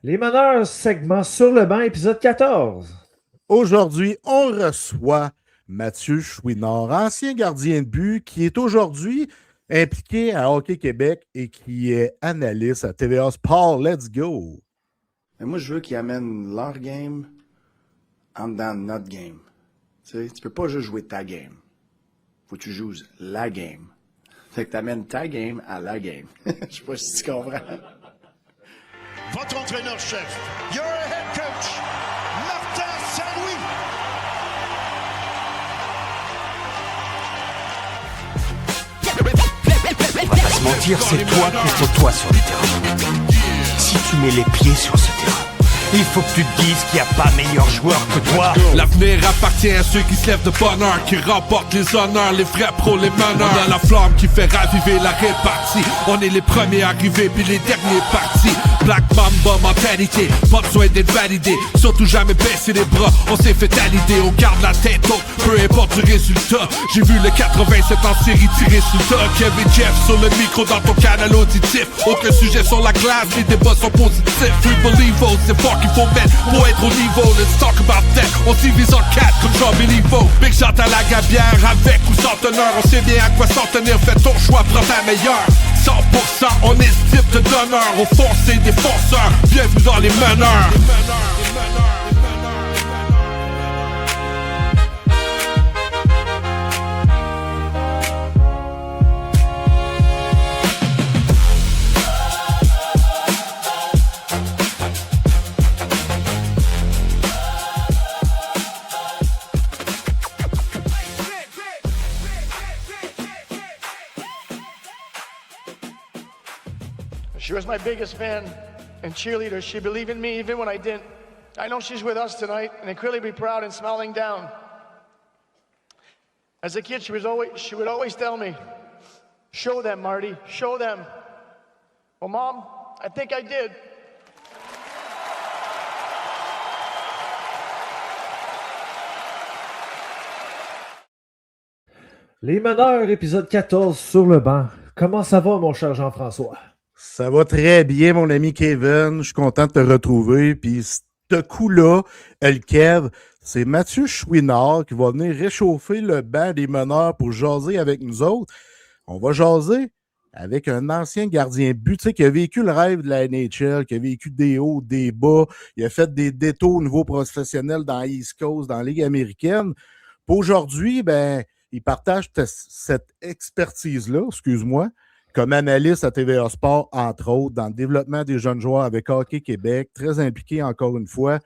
Les meneurs, segment sur le banc, épisode 14. Aujourd'hui, on reçoit Mathieu Chouinard, ancien gardien de but, qui est aujourd'hui impliqué à Hockey Québec et qui est analyste à TVA Sport. Let's go! Mais moi, je veux qu'ils amènent leur game en dedans de notre game. Tu peux pas juste jouer ta game. Faut que tu joues la game. Fait que t'amènes ta game à la game. Je sais pas si tu comprends. Votre entraîneur-chef, your head coach, Martin Saint-Louis. On va pas se mentir, c'est toi contre toi sur le terrain. Si tu mets les pieds sur ce terrain, il faut que tu te dises qu'il n'y a pas meilleur joueur que toi. L'avenir appartient à ceux qui se lèvent de bonne heure, qui remportent les honneurs, les vrais pros, les meneurs. On a la flamme qui fait raviver la répartie. On est les premiers arrivés puis les derniers partis. Black Mamba mentalité, pas besoin d'être validé. Surtout jamais baisser les bras, on s'est fait à l'idée. On garde la tête haute, peu importe le résultat. J'ai vu le 87 en série tirer sous le tas. Kevin Jeff sur le micro dans ton canal auditif. Aucun sujet sur la glace, les débats sont positifs. We believe, oh, c'est fort qu'il faut mettre pour être au niveau. Let's talk about that. On divise en 4 comme Jean Béliveau. Big shot à la gabière, avec ou sans teneur. On sait bien à quoi s'en tenir. Fais ton choix, prends ta meilleure. 100%, on est ce type de donneur. Au fond, c'est des forceurs. Bienvenue dans les meneurs. She was my biggest fan and cheerleader. She believed in me even when I didn't. I know she's with us tonight and can clearly be proud and smiling down. As a kid, she would always tell me, "Show them, Marty, show them." Well, Mom, I think I did. Les meneurs, épisode 14 sur le banc. Comment ça va, mon cher Jean-François? Ça va très bien, mon ami Kevin. Je suis content de te retrouver. Puis, ce coup-là, le Kev, c'est Mathieu Chouinard qui va venir réchauffer le banc des meneurs pour jaser avec nous autres. On va jaser avec un ancien gardien de but, tu sais, qui a vécu le rêve de la NHL, qui a vécu des hauts, des bas. Il a fait des détours au niveau professionnel dans East Coast, dans la Ligue américaine. Pour aujourd'hui, ben, il partage cette expertise-là, excuse-moi, comme analyste à TVA Sport, entre autres, dans le développement des jeunes joueurs avec Hockey Québec, très impliqué encore une fois.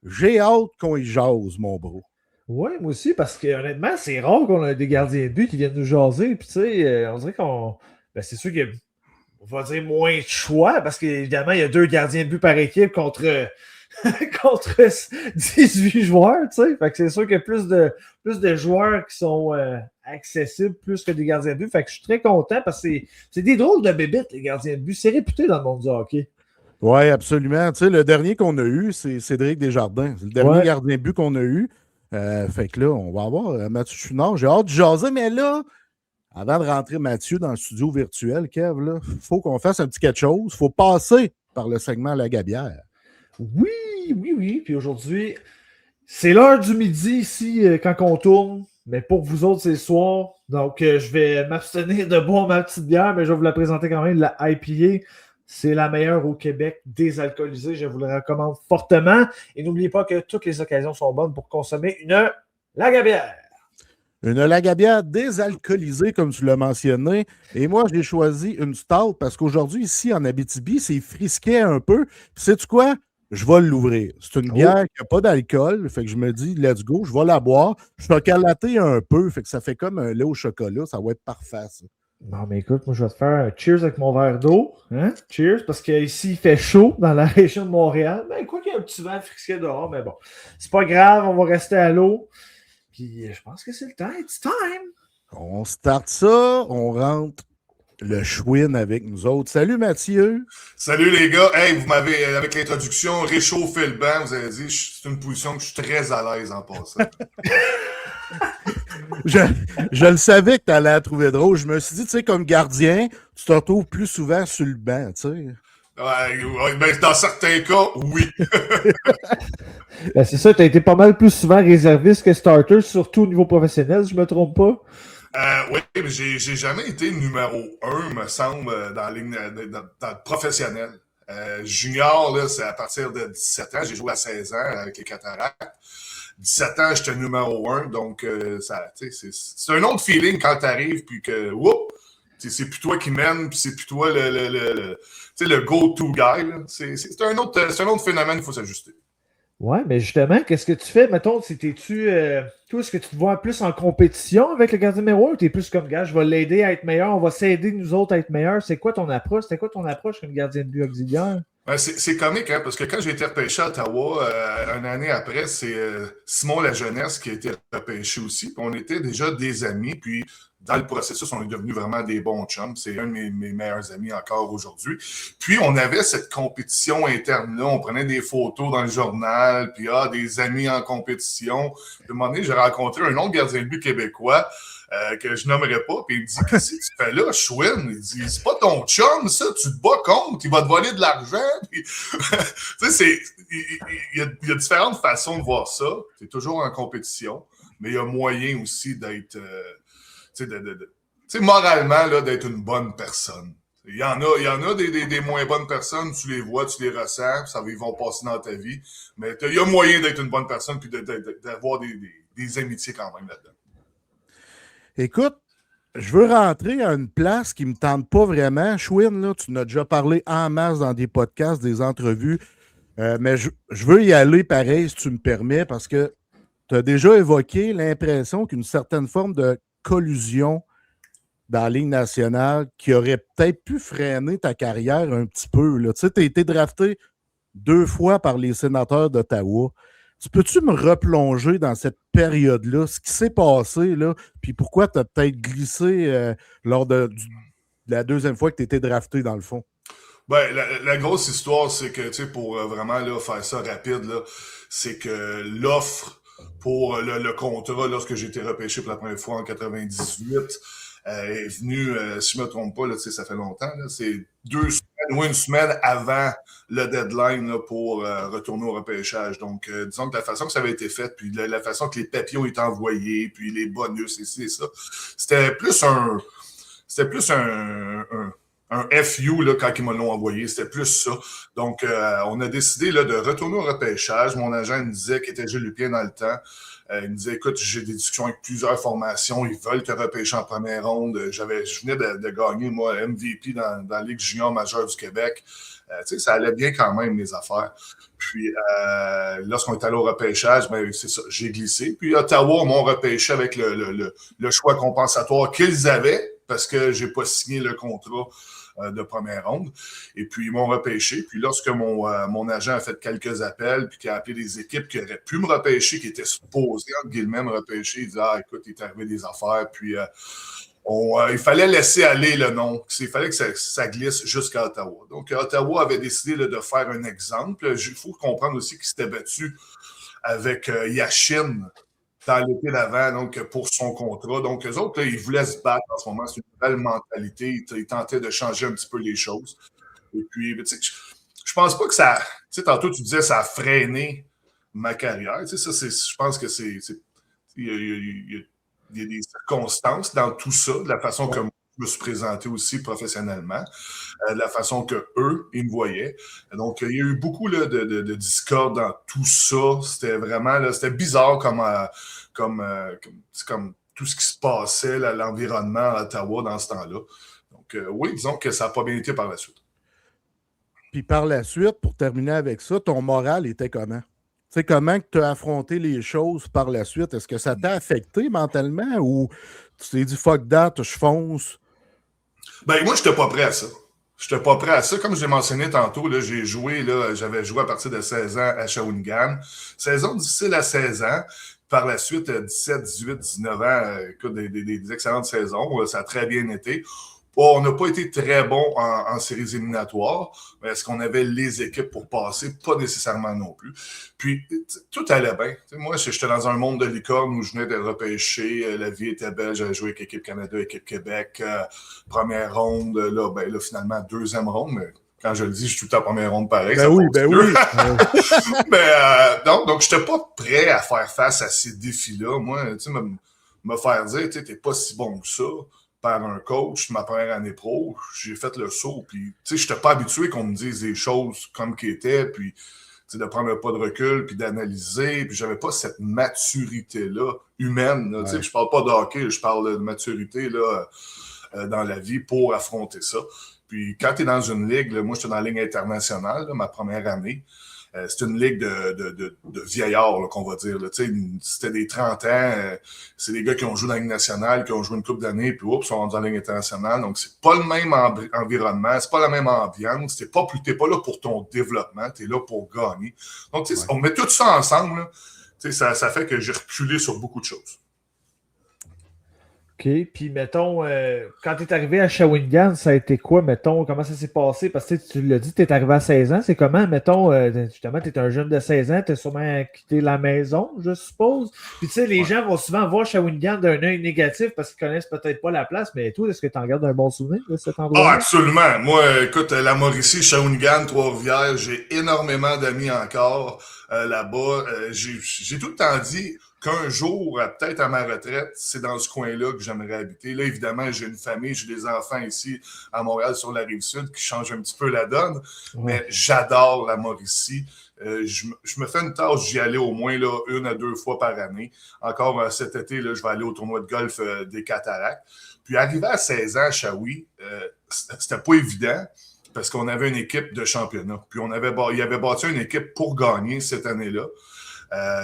J'ai hâte qu'on y jase, mon bro. Oui, moi aussi, parce que honnêtement, c'est rare qu'on a des gardiens de but qui viennent nous jaser. Puis, tu sais, on dirait qu'on. Ben, c'est sûr qu'il y a, on va dire, moins de choix, parce qu'évidemment, il y a 2 gardiens de but par équipe contre 18 joueurs, tu sais. Fait que c'est sûr qu'il y a plus de joueurs qui sont accessibles plus que des gardiens de but. Fait que je suis très content parce que c'est des drôles de bébites, les gardiens de but. C'est réputé dans le monde du hockey. Oui, absolument. Tu sais, le dernier qu'on a eu, c'est Cédric Desjardins. C'est le dernier gardien de but qu'on a eu. Fait que là, on va avoir Mathieu Chouinard. J'ai hâte de jaser, mais là, avant de rentrer Mathieu dans le studio virtuel, Kev, il faut qu'on fasse un petit quelque chose. Il faut passer par le segment La Gabière. Oui. Puis aujourd'hui, c'est l'heure du midi ici quand on tourne. Mais pour vous autres, c'est le soir. Donc, je vais m'abstenir de boire ma petite bière, mais je vais vous la présenter quand même. La IPA, c'est la meilleure au Québec désalcoolisée. Je vous la recommande fortement. Et n'oubliez pas que toutes les occasions sont bonnes pour consommer une Lagabière. Une Lagabière désalcoolisée, comme tu l'as mentionné. Et moi, j'ai choisi une stout parce qu'aujourd'hui, ici, en Abitibi, c'est frisquet un peu. Puis, sais-tu quoi? Je vais l'ouvrir. C'est une bière qui n'a pas d'alcool. Fait que je me dis, let's go, je vais la boire. Chocolaté un peu. Fait que ça fait comme un lait au chocolat. Ça va être parfait, ça. Non, mais écoute, moi, je vais te faire un cheers avec mon verre d'eau. Hein? Cheers, parce qu'ici, il fait chaud dans la région de Montréal. Ben, quoi qu'il y ait un petit vent frisquet dehors, mais bon. C'est pas grave, on va rester à l'eau. Puis, je pense que c'est le temps. It's time! On start ça. On rentre le Chouin avec nous autres. Salut Mathieu. Salut les gars. Hey, vous m'avez, avec l'introduction, réchauffé le banc. Vous avez dit, c'est une position que je suis très à l'aise en passant. je le savais que tu allais la trouver drôle. Je me suis dit, tu sais, comme gardien, tu te retrouves plus souvent sur le banc, tu sais. Ben, dans certains cas, oui. Ben, c'est ça, tu as été pas mal plus souvent réserviste que starter, surtout au niveau professionnel, si je me trompe pas. Oui, mais j'ai jamais été numéro 1, me semble, dans la ligne dans le professionnel. Junior, là, c'est à partir de 17 ans. J'ai joué à 16 ans avec les Cataractes. 17 ans, j'étais numéro 1. Donc, c'est un autre feeling quand t'arrives, puis que, whoop, c'est plus toi qui mène, puis c'est plus toi le go-to guy. C'est un autre phénomène, il faut s'ajuster. Ouais, mais justement, qu'est-ce que tu fais? Mettons, toi, est-ce que tu te vois plus en compétition avec le gardien numéro 1 ou t'es plus comme gars, je vais l'aider à être meilleur, on va s'aider nous autres à être meilleurs? C'est quoi ton approche? C'était quoi ton approche comme gardien de but auxiliaire? Ben, c'est comique, hein, parce que quand j'ai été repêché à Ottawa, une année après, c'est Simon Lajeunesse qui a été repêché aussi. Puis on était déjà des amis, puis dans le processus, on est devenus vraiment des bons chums. C'est un de mes meilleurs amis encore aujourd'hui. Puis on avait cette compétition interne-là. On prenait des photos dans le journal, puis des amis en compétition. Puis à un moment donné, j'ai rencontré un autre gardien de but québécois que je nommerais pas, puis il me dit « Qu'est-ce que tu fais là, Schwinn? » Il dit « C'est pas ton chum, ça, tu te bats contre, il va te voler de l'argent. » Puis, tu sais, il y a différentes façons de voir ça. Tu es toujours en compétition, mais il y a moyen aussi d'être, moralement, là, d'être une bonne personne. Il y en a des moins bonnes personnes, tu les vois, tu les ressens, ils vont passer dans ta vie, mais il y a moyen d'être une bonne personne puis d'avoir des amitiés quand même là-dedans. Écoute, je veux rentrer à une place qui ne me tente pas vraiment. Schwinn, là, tu en as déjà parlé en masse dans des podcasts, des entrevues, mais je veux y aller pareil, si tu me permets, parce que tu as déjà évoqué l'impression qu'une certaine forme de collusion dans la Ligue nationale qui aurait peut-être pu freiner ta carrière un petit peu. Tu sais, tu as été drafté 2 fois par les Sénateurs d'Ottawa. Peux-tu me replonger dans cette période-là, ce qui s'est passé, là, puis pourquoi tu as peut-être glissé lors de la deuxième fois que tu étais drafté, dans le fond? Ben, la grosse histoire, c'est que, tu sais, pour vraiment là, faire ça rapide, là, c'est que l'offre pour le contrat, lorsque j'ai été repêché pour la première fois en 98, est venue, si je me trompe pas, là, tu sais, ça fait longtemps, là, c'est 2 semaines ou 1 semaine avant le deadline là, pour retourner au repêchage. Donc, disons que la façon que ça avait été fait, puis la façon que les papiers ont été envoyés, puis les bonus et ça, c'était plus un FU là, quand ils me l'ont envoyé. C'était plus ça. Donc, on a décidé là, de retourner au repêchage. Mon agent me disait qu'il était Gilles Lupien dans le temps. Il me disait, écoute, j'ai des discussions avec plusieurs formations. Ils veulent te repêcher en première ronde. Je venais de gagner, moi, MVP dans la Ligue junior majeure du Québec. Tu sais, ça allait bien quand même, les affaires. Puis, lorsqu'on est allé au repêchage, ben, c'est ça, j'ai glissé. Puis, Ottawa m'ont repêché avec le choix compensatoire qu'ils avaient parce que j'ai pas signé le contrat de première ronde. Et puis, ils m'ont repêché. Puis, lorsque mon agent a fait quelques appels, puis qu'il a appelé des équipes qui auraient pu me repêcher, qui étaient supposées, entre guillemets, me repêcher, il dit « Ah, écoute, il est arrivé des affaires. » Puis, il fallait laisser aller le nom. Il fallait que ça glisse jusqu'à Ottawa. Donc, Ottawa avait décidé là, de faire un exemple. Il faut comprendre aussi qu'il s'était battu avec Yashin dans l'été d'avant, donc pour son contrat. Donc, eux autres, là, ils voulaient se battre en ce moment. C'est une belle mentalité. Ils tentaient de changer un petit peu les choses. Et puis, tu sais, je pense pas que ça... Tu sais, tantôt, tu disais ça a freiné ma carrière. Tu sais, ça, je pense que c'est... Il y a des circonstances dans tout ça, de la façon que moi, je me suis présenté aussi professionnellement, de la façon que eux, ils me voyaient. Donc, il y a eu beaucoup là, de discorde dans tout ça. C'était vraiment, là, c'était bizarre comme tout ce qui se passait, là, l'environnement à Ottawa dans ce temps-là. Donc, oui, disons que ça n'a pas bien été par la suite. Puis par la suite, pour terminer avec ça, ton moral était comment? Tu sais, comment tu as affronté les choses par la suite? Est-ce que ça t'a affecté mentalement ou tu t'es dit « fuck that, je fonce ». Ben, moi, je n'étais pas prêt à ça. Je n'étais pas prêt à ça. Comme je l'ai mentionné tantôt, là, j'avais joué à partir de 16 ans à Shawinigan. Saison difficile à 16 ans. Par la suite, 17, 18, 19 ans, écoute, des excellentes saisons. Ça a très bien été. On n'a pas été très bon en séries éliminatoires, mais est-ce qu'on avait les équipes pour passer? Pas nécessairement non plus. Puis, tout allait bien. Moi, j'étais dans un monde de licorne où je venais de repêcher. La vie était belle. J'avais joué avec Équipe Canada, Équipe Québec, première ronde. Là, finalement, deuxième ronde. Mais Quand je le dis, je suis tout le temps première ronde pareil. Ben ça oui, passe ben mieux. oui. Donc, je n'étais pas prêt à faire face à ces défis-là. Moi, tu sais, me faire dire, tu n'es pas si bon que ça par un coach, ma première année pro, j'ai fait le saut. Puis, tu sais, je n'étais pas habitué qu'on me dise des choses comme qu'elles étaient, puis de prendre un pas de recul, puis d'analyser. Puis, j'avais pas cette maturité-là humaine. Là, ouais. Je parle pas de hockey, je parle de maturité là, dans la vie pour affronter ça. Puis quand tu es dans une ligue, là, moi j'étais dans la ligue internationale, là, ma première année, c'est une ligue de vieillards, là, qu'on va dire. Là. C'était des 30 ans, c'est des gars qui ont joué dans la ligue nationale, qui ont joué une couple d'années, puis oups, sont rendus dans la ligue internationale. Donc c'est pas le même environnement, c'est pas la même ambiance, t'es pas là pour ton développement, t'es là pour gagner. Donc on met tout ça ensemble, là, ça fait que j'ai reculé sur beaucoup de choses. OK. Puis, mettons, quand tu es arrivé à Shawinigan, ça a été quoi, mettons? Comment ça s'est passé? Parce que tu l'as dit, tu es arrivé à 16 ans. C'est comment, mettons, justement, tu es un jeune de 16 ans, tu as sûrement quitté la maison, je suppose. Puis, tu sais, les gens vont souvent voir Shawinigan d'un œil négatif parce qu'ils connaissent peut-être pas la place. Mais toi, est-ce que tu en gardes un bon souvenir de cet endroit? Ah, absolument. Moi, écoute, la Mauricie, Shawinigan, Trois-Rivières, j'ai énormément d'amis encore là-bas. J'ai tout le temps dit qu'un jour, peut-être à ma retraite, c'est dans ce coin-là que j'aimerais habiter. Là, évidemment, j'ai une famille, j'ai des enfants ici à Montréal, sur la Rive-Sud, qui changent un petit peu la donne. Mais j'adore la Mauricie. Je me fais une tâche d'y aller au moins là, 1 à 2 fois par année. Encore cet été, là, je vais aller au tournoi de golf des Cataractes. Puis, arrivé à 16 ans à Shawi, c'était pas évident parce qu'on avait une équipe de championnat. Puis, il avait bâti une équipe pour gagner cette année-là.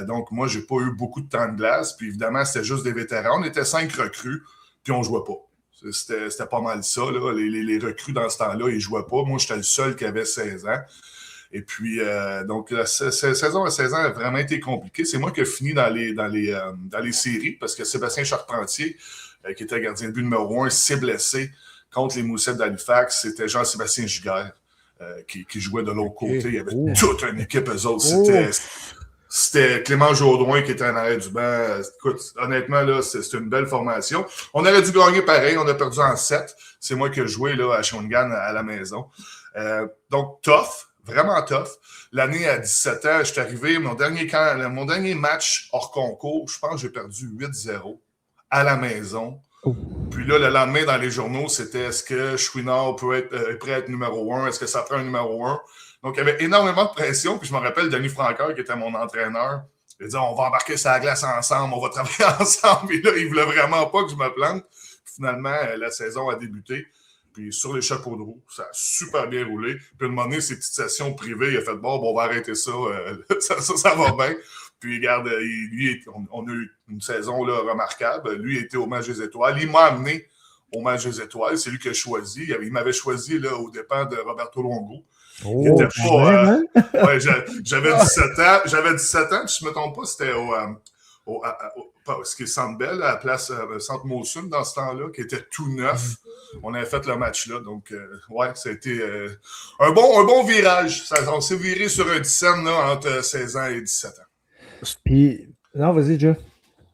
Donc, moi, j'ai pas eu beaucoup de temps de glace. Puis, évidemment, c'était juste des vétérans. On était 5 recrues, puis on jouait pas. C'était pas mal ça. Là. Les recrues dans ce temps-là, ils jouaient pas. Moi, j'étais le seul qui avait 16 ans. Et puis, donc, la saison à 16 ans a vraiment été compliquée. C'est moi qui ai fini dans les séries parce que Sébastien Charpentier, qui était gardien de but numéro 1, s'est blessé contre les Moussettes d'Halifax. C'était Jean-Sébastien Giguère qui jouait de l'autre côté. Il y avait toute une équipe, eux autres. C'était Clément Jourdouin qui était en arrêt du banc. Écoute, honnêtement, là, c'était une belle formation. On aurait dû gagner pareil. On a perdu en 7. C'est moi qui ai joué là, à Shawinigan à la maison. Donc, tough. Vraiment tough. L'année à 17 ans, je suis arrivé, mon dernier match hors concours, je pense que j'ai perdu 8-0 à la maison. Puis là, le lendemain, dans les journaux, c'était est-ce que Chouinard est prêt à être numéro 1? Est-ce que ça prend un numéro 1? Donc, il y avait énormément de pression. Puis je me rappelle Denis Francoeur, qui était mon entraîneur. Il disait on va embarquer sur la glace ensemble, on va travailler ensemble. Et là, il ne voulait vraiment pas que je me plante. Puis finalement, la saison a débuté. Puis sur les chapeaux de roue, ça a super bien roulé. Puis à un moment donné, ces petites sessions privées, il a fait bon, on va arrêter ça. Ça va bien. Puis regarde, on a eu une saison là, remarquable. Lui, il était au Match des Étoiles. Il m'a amené au Match des Étoiles. C'est lui qui a choisi. Il m'avait choisi là, au dépens de Roberto Longo. Il était pas. Ouais, j'avais 17 ans. Puis si je ne me trompe pas, c'était ce qui est Centre Bell, à la place Centre Molson dans ce temps-là, qui était tout neuf. On avait fait le match-là. Donc, ouais, ça a été un bon virage. On s'est viré sur un 17 là, entre 16 ans et 17 ans. Puis, non, vas-y, Jeff.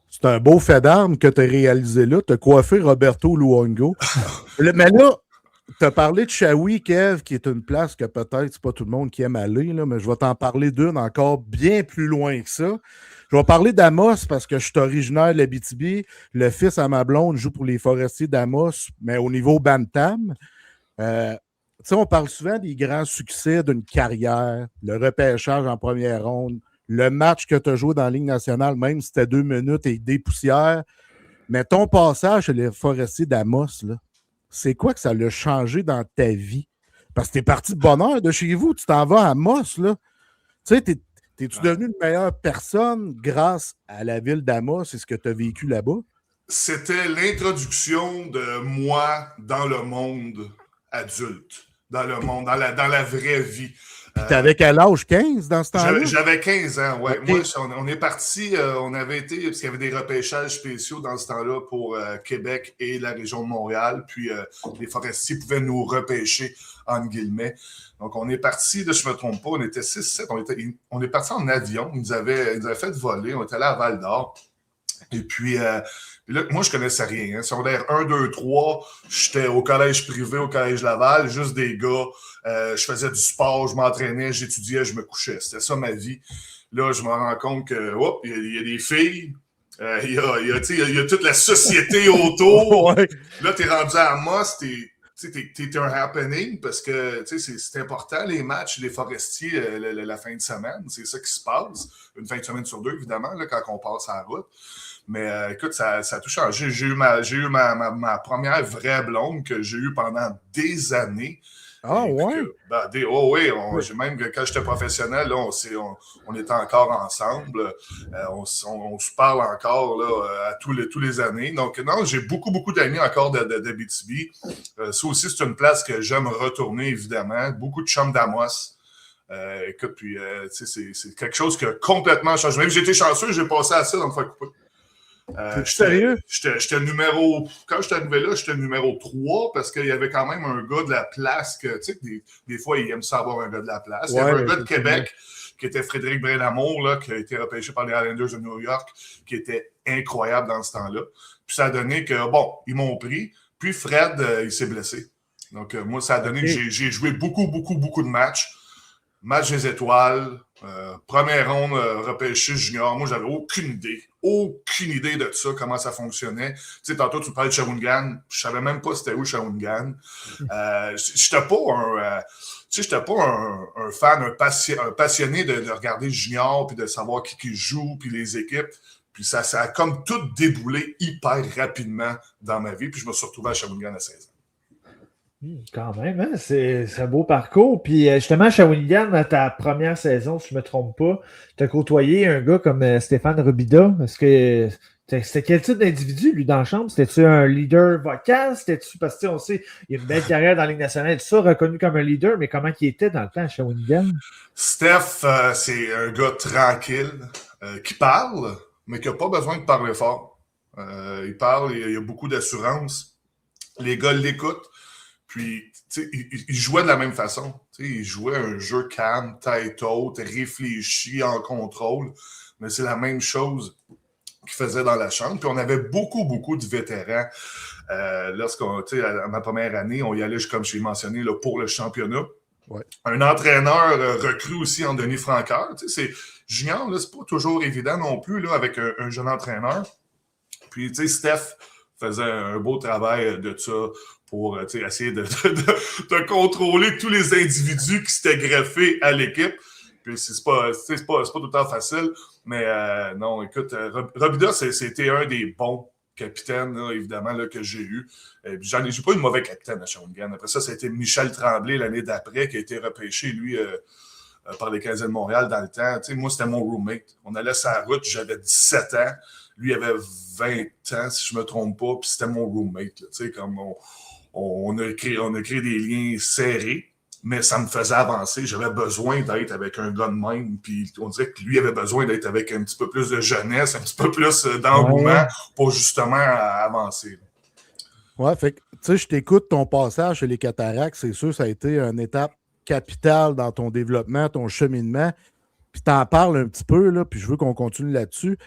C'est un beau fait d'armes que tu as réalisé là. Tu as coiffé Roberto Luongo. Mais là, tu as parlé de Shawi, Kev, qui est une place que peut-être c'est pas tout le monde qui aime aller, là, mais je vais t'en parler d'une encore bien plus loin que ça. Je vais parler d'Amos parce que je suis originaire de l'Abitibi. Le fils à ma blonde joue pour les Forestiers d'Amos, mais au niveau Bantam. On parle souvent des grands succès d'une carrière, le repêchage en première ronde, le match que tu as joué dans la Ligue nationale, même si c'était 2 minutes et des poussières. Mais ton passage chez les Forestiers d'Amos, là, c'est quoi que ça l'a changé dans ta vie? Parce que tu es parti de bonne heure de chez vous, tu t'en vas à Amos, là. Tu sais, t'es-tu devenu une meilleure personne grâce à la ville d'Amos et ce que tu as vécu là-bas? C'était l'introduction de moi dans le monde adulte, dans le monde, dans la vraie vie. Puis t'avais quel âge? 15 dans ce temps-là? J'avais 15 ans, ouais. Okay. Moi, on est parti, on avait été, parce qu'il y avait des repêchages spéciaux dans ce temps-là pour Québec et la région de Montréal. Puis les Forestiers pouvaient nous repêcher, entre guillemets. Donc, on est parti, là, je ne me trompe pas, on était 6-7, on est parti en avion. Ils nous avaient fait voler, on était allé à Val-d'Or. Et puis là, moi, je connaissais rien. Hein. Secondaire 1, 2, 3, j'étais au collège privé, au collège Laval, juste des gars. Je faisais du sport, je m'entraînais, j'étudiais, je me couchais. C'était ça ma vie. Là, je me rends compte que, il y a des filles. Il y a toute la société autour. Ouais. Là, t'es rendu à Amos, t'es un happening parce que c'est important, les matchs, les forestiers, la fin de semaine. C'est ça qui se passe. Une fin de semaine sur 2, évidemment, là, quand on passe à la route. Mais écoute, ça a tout changé. J'ai eu ma première vraie blonde que j'ai eue pendant des années. Ah, ouais? Même quand j'étais professionnel, là, on était encore ensemble. On se parle encore là, à tous les années. Donc, non, j'ai beaucoup d'amis encore d'Abitibi. Ça aussi, c'est une place que j'aime retourner, évidemment. Beaucoup de chambres d'Amos. Écoute, puis, c'est quelque chose qui a complètement changé. Même j'ai été chanceux, j'ai passé à ça dans le faire couper. Sérieux? Quand j'étais arrivé là, j'étais numéro 3 parce qu'il y avait quand même un gars de la place que, tu sais, des fois, ils aiment ça avoir un gars de la place. Il y avait un gars de Québec qui était Frédéric Brélamour, là, qui a été repêché par les Islanders de New York, qui était incroyable dans ce temps-là. Puis ça a donné que, ils m'ont pris. Puis Fred, il s'est blessé. Donc, moi, ça a donné que j'ai joué beaucoup de matchs. Match des étoiles, première ronde repêché junior. Moi, j'avais aucune idée de ça, comment ça fonctionnait. Tu sais, tantôt, tu parlais de Shawinigan. Je savais même pas c'était où Shawinigan. J'étais pas un fan, un passionné de regarder le junior, puis de savoir qui joue, puis les équipes. Puis ça a comme tout déboulé hyper rapidement dans ma vie. Puis je me suis retrouvé à Shawinigan à 16 ans. Quand même, hein? C'est un beau parcours. Puis justement, à Shawinigan, dans ta première saison, si je ne me trompe pas, tu as côtoyé un gars comme Stéphane Robida. Est-ce que c'était quel type d'individu, lui, dans la chambre? C'était-tu un leader vocal? C'était-tu, parce que on sait, il a une belle carrière dans la Ligue nationale, tout ça, reconnu comme un leader, mais comment il était dans le temps à Shawinigan? Steph, c'est un gars tranquille, qui parle, mais qui n'a pas besoin de parler fort. Il parle, il a beaucoup d'assurance. Les gars l'écoutent. Puis, tu sais, il jouait de la même façon. Tu sais, il jouait un jeu calme, tête haute, réfléchi, en contrôle. Mais c'est la même chose qu'il faisait dans la chambre. Puis on avait beaucoup de vétérans. Lorsqu'on, tu sais, à ma première année, on y allait, comme je l'ai mentionné, là, pour le championnat. Ouais. Un entraîneur recru aussi en Denis Franqueur. Tu sais, c'est junior, là, c'est pas toujours évident non plus là, avec un jeune entraîneur. Puis, tu sais, Steph faisait un beau travail de ça pour essayer de contrôler tous les individus qui s'étaient greffés à l'équipe. Puis c'est pas tout le temps facile. Mais non, écoute, Robida, c'était un des bons capitaines, là, évidemment, là, que j'ai eu. J'ai pas eu de mauvais capitaine à Shawinigan. Après ça a été Michel Tremblay l'année d'après, qui a été repêché, lui, par les Canadiens de Montréal dans le temps. T'sais, moi, c'était mon roommate. On allait sur la route, j'avais 17 ans. Lui, il avait 20 ans, si je me trompe pas, puis c'était mon roommate. Là, comme on a créé des liens serrés, mais ça me faisait avancer. J'avais besoin d'être avec un gars de même, puis on dirait que lui avait besoin d'être avec un petit peu plus de jeunesse, un petit peu plus d'engouement pour justement avancer. Ouais, fait que, tu sais, je t'écoute, ton passage chez les Cataractes, c'est sûr, ça a été une étape capitale dans ton développement, ton cheminement. Puis t'en parles un petit peu, là, puis je veux qu'on continue là-dessus.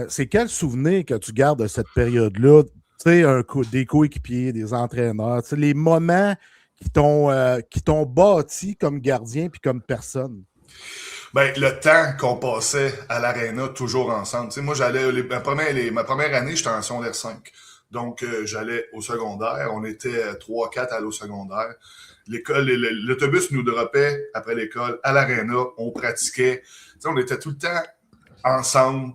C'est quel souvenir que tu gardes de cette période-là? Tu sais, des coéquipiers, des entraîneurs, tu sais, les moments qui t'ont bâti comme gardien puis comme personne. Ben, le temps qu'on passait à l'aréna toujours ensemble. Tu sais, moi, j'allais ma première année, j'étais en secondaire 5. Donc, j'allais au secondaire. On était 3-4 à aller au secondaire. L'autobus nous droppait après l'école à l'aréna. On pratiquait. Tu sais, on était tout le temps ensemble.